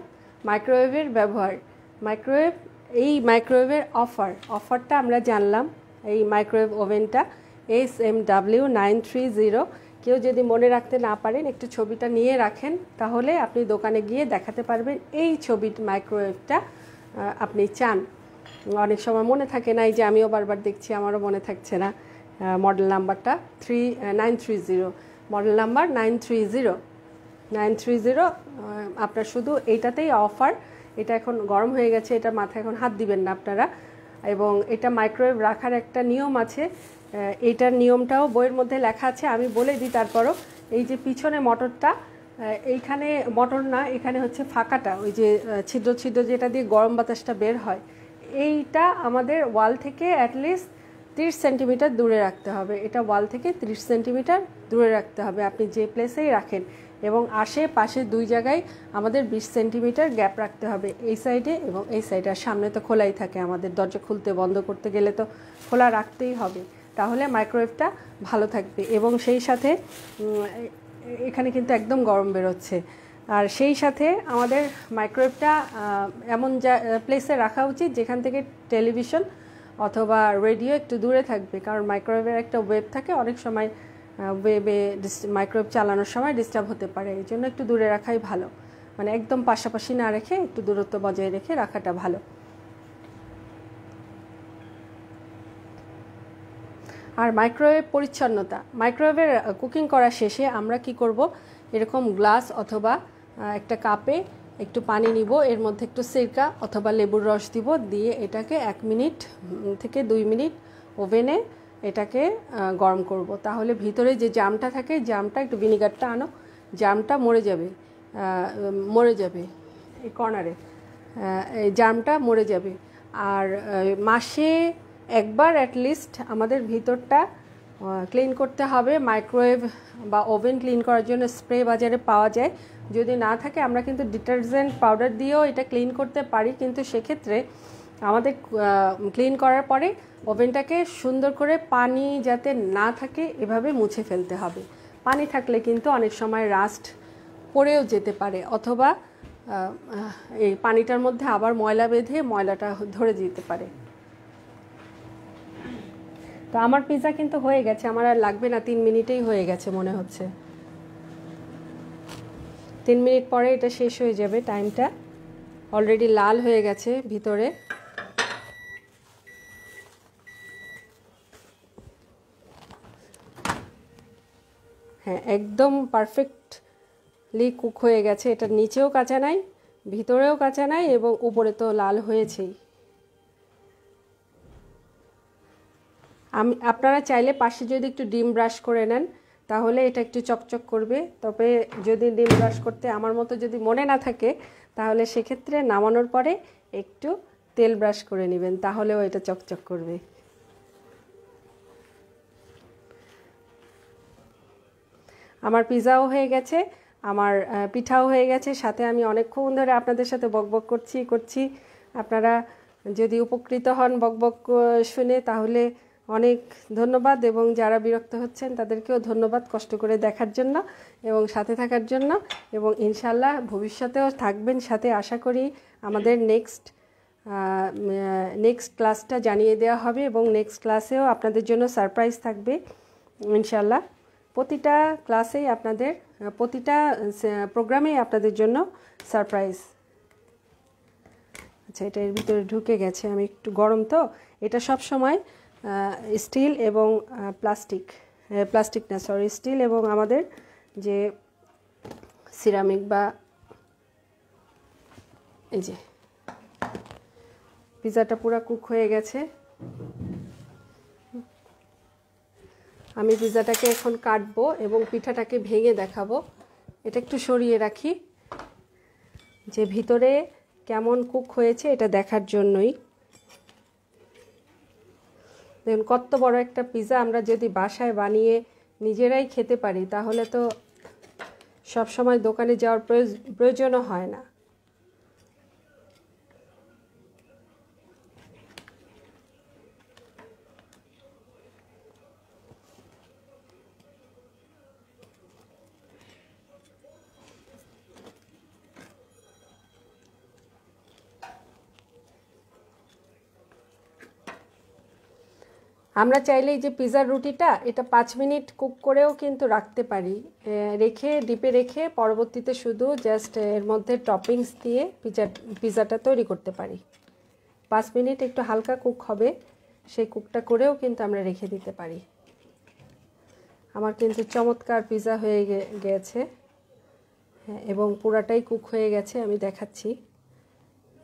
মাইক্রোওয়েভের ব্যবহার, মাইক্রোওয়েভ, এই মাইক্রোওয়েভের অফারটা আমরা জানলাম। এই মাইক্রোওয়েভ ওভেনটা SMW 930, কেউ যদি মনে রাখতে না পারেন একটু ছবিটা নিয়ে রাখেন, তাহলে আপনি দোকানে গিয়ে দেখাতে পারবেন এই ছবির মাইক্রোওয়েভটা আপনি চান। অনেক সময় মনে থাকে না, এই যে আমিও বারবার দেখছি আমারও মনে থাকছে না মডেল নাম্বারটা 930, মডেল নাম্বার 930। আপনার শুধু এইটাতেই অফার। এটা এখন গরম হয়ে গেছে, এটা মাথায় এখন হাত দিবেন না আপনারা। এবং এটা মাইক্রোওয়েভ রাখার একটা নিয়ম আছে, এইটার নিয়মটাও বইয়ের মধ্যে লেখা আছে, আমি বলে দিই তারপরও। এই যে পিছনে মোটরটা, এইখানে মোটর না, এখানে হচ্ছে ফাঁকাটা, ওই যে ছিদ্র ছিদ্র যেটা দিয়ে গরম বাতাসটা বের হয়, এইটা আমাদের ওয়াল থেকে অ্যাটলিস্ট 30 সেন্টিমিটার দূরে রাখতে হবে। এটা ওয়াল থেকে 30 সেন্টিমিটার দূরে রাখতে হবে আপনি যে প্লেসেই রাখেন, এবং আশেপাশে 2 জায়গায় আমাদের 20 সেন্টিমিটার গ্যাপ রাখতে হবে, এই সাইডে এবং এই সাইডে। আর সামনে তো খোলাই থাকে, আমাদের দরজা খুলতে বন্ধ করতে গেলে তো খোলা রাখতেই হবে, তাহলে মাইক্রোওয়েভটা ভালো থাকবে। এবং সেই সাথে এখানে কিন্তু একদম গরম বেরোচ্ছে, আর সেই সাথে আমাদের মাইক্রোওয়েভটা এমন প্লেসে রাখা উচিত যেখান থেকে টেলিভিশন অথবা রেডিও একটু দূরে থাকবে, কারণ মাইক্রোওয়েভের একটা ওয়েভ থাকে, অনেক সময় ওয়েবে মাইক্রোওয়েভ চালানোর সময় ডিস্টার্ব হতে পারে, এই জন্য একটু দূরে রাখাই ভালো। মানে একদম পাশাপাশি না রেখে একটু দূরত্ব বজায় রেখে রাখাটা ভালো। আর মাইক্রোওয়েভ পরিচ্ছন্নতা, মাইক্রোওয়েভের কুকিং করা শেষে আমরা কি করব, এরকম গ্লাস অথবা একটা কাপে একটু পানি নিব, এর মধ্যে একটু সিরকা অথবা লেবুর রস দিব, দিয়ে এটাকে 1 মিনিট থেকে 2 মিনিট ওভেনে এটাকে গরম করব। তাহলে ভিতরে যে জামটা থাকে, জামটা, একটু ভিনিগারটা আনো, জামটা মরে যাবে এই কর্নারে, এই জামটা মরে যাবে। আর মাসে একবার অ্যাটলিস্ট আমাদের ভিতরটা ক্লিন করতে হবে। মাইক্রোওয়েভ বা ওভেন ক্লিন করার জন্য স্প্রে বাজারে পাওয়া যায়, যদি না থাকে আমরা কিন্তু ডিটারজেন্ট পাউডার দিয়েও এটা ক্লিন করতে পারি, কিন্তু সেক্ষেত্রে আমাদের ক্লিন করার পরে ওভেনটাকে সুন্দর করে পানি যাতে না থাকে এভাবে মুছে ফেলতে হবে। পানি থাকলে কিন্তু অনেক সময় রাস্ট পড়েও যেতে পারে, অথবা এই পানিটার মধ্যে আবার ময়লা বেঁধে ময়লাটা ধরে যেতে পারে। তো আমার পিৎজা কিন্তু হয়ে গেছে, আমার আর লাগবে না, 3 মিনিটেই হয়ে গেছে মনে হচ্ছে। 3 মিনিট পরে এটা শেষ হয়ে যাবে, টাইমটা অলরেডি লাল হয়ে গেছে ভিতরে। হ্যাঁ, একদম পারফেক্টলি কুক হয়ে গেছে, এটা নিচেও কাঁচা নাই, ভিতরেও কাঁচা নাই, এবং উপরে তো লাল হয়েছেই। আপনারা চাইলে পাশে যদি একটু ডিম ব্রাশ করে নেন তাহলে এটা একটু চকচক করবে। তবে যদি ডিম ব্রাশ করতে আমার মতো যদি মনে না থাকে তাহলে সেক্ষেত্রে নামানোর পরে একটু তেল ব্রাশ করে নেবেন, তাহলেও এটা চকচক করবে। আমার পিৎজাও হয়ে গেছে, আমার পিঠাও হয়ে গেছে, সাথে আমি অনেকক্ষণ ধরে আপনাদের সাথে বকবক করছি। আপনারা যদি উপকৃত হন বকবক শুনে তাহলে অনেক ধন্যবাদ, এবং যারা বিরক্ত হচ্ছেন তাদেরকেও ধন্যবাদ কষ্ট করে দেখার জন্য এবং সাথে থাকার জন্য। এবং ইনশাল্লাহ ভবিষ্যতেও থাকবেন সাথে, আশা করি। আমাদের নেক্সট ক্লাসটা জানিয়ে দেওয়া হবে, এবং নেক্সট ক্লাসেও আপনাদের জন্য সারপ্রাইজ থাকবে ইনশাল্লাহ। প্রতিটা ক্লাসেই আপনাদের, প্রতিটা প্রোগ্রামেই আপনাদের জন্য সারপ্রাইজ। আচ্ছা, এটা এর ভিতরে ঢুকে গেছে, আমি একটু গরম তো। এটা সব সময় স্টিল এবং প্লাস্টিক না, সরি, স্টিল এবং আমাদের যে সিরামিক বা এই যে পিৎজাটা পুরো কুক হয়ে গেছে। আমি পিৎজাটাকে এখন কাটবো এবং পিঠাটাকে ভেঙে দেখাবো। এটা একটু সরিয়ে রাখি যে ভিতরে কেমন কুক হয়েছে এটা দেখার জন্যই। দেখুন কত বড় একটা পিৎজা আমরা যদি বাসায় বানিয়ে নিজেরাই খেতে পারি তাহলে তো সব সময় দোকানে যাওয়ার প্রয়োজনও হয় না। আমরা চাইলেই যে পিৎজার রুটিটা এটা 5 মিনিট কুক করেও কিন্তু রাখতে পারি, রেখে ডিপে রেখে পরবর্তীতে শুধু জাস্ট এর মধ্যে টপিংস দিয়ে পিৎজাটা তৈরি করতে পারি। 5 মিনিট একটু হালকা কুক হবে, সেই কুকটা করেও কিন্তু আমরা রেখে দিতে পারি। আমার কিন্তু চমৎকার পিৎজা হয়ে গেছে, হ্যাঁ, এবং পুরাটাই কুক হয়ে গেছে। আমি দেখাচ্ছি,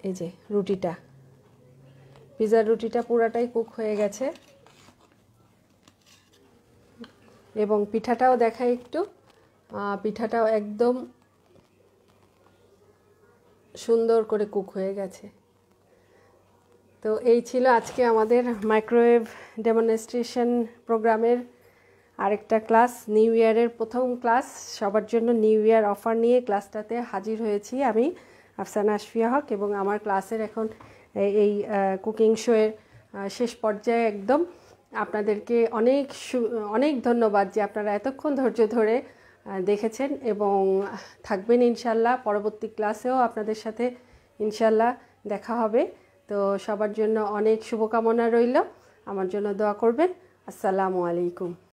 এই যে রুটিটা, পিৎজার রুটিটা পুরাটাই কুক হয়ে গেছে। এবং পিঠাটাও দেখাই একটু, পিঠাটাও একদম সুন্দর করে কুক হয়ে গেছে। তো এই ছিল আজকে আমাদের মাইক্রোওয়েভ ডেমনস্ট্রেশন প্রোগ্রামের আরেকটা ক্লাস, নিউ ইয়ারের প্রথম ক্লাস। সবার জন্য নিউ ইয়ার অফার নিয়ে ক্লাসটাতে হাজির হয়েছি আমি, আফসানা আশফিয়া হক, এবং আমার ক্লাসের এখন এই কুকিং শোয়ের শেষ পর্যায়ে একদম। আপনাদেরকে অনেক ধন্যবাদ যে আপনারা এতক্ষণ ধৈর্য ধরে দেখেছেন এবং থাকবেন ইনশাল্লাহ। পরবর্তী ক্লাসেও আপনাদের সাথে ইনশাল্লাহ দেখা হবে। তো সবার জন্য অনেক শুভকামনা রইল, আমার জন্য দোয়া করবেন। আসসালামু আলাইকুম।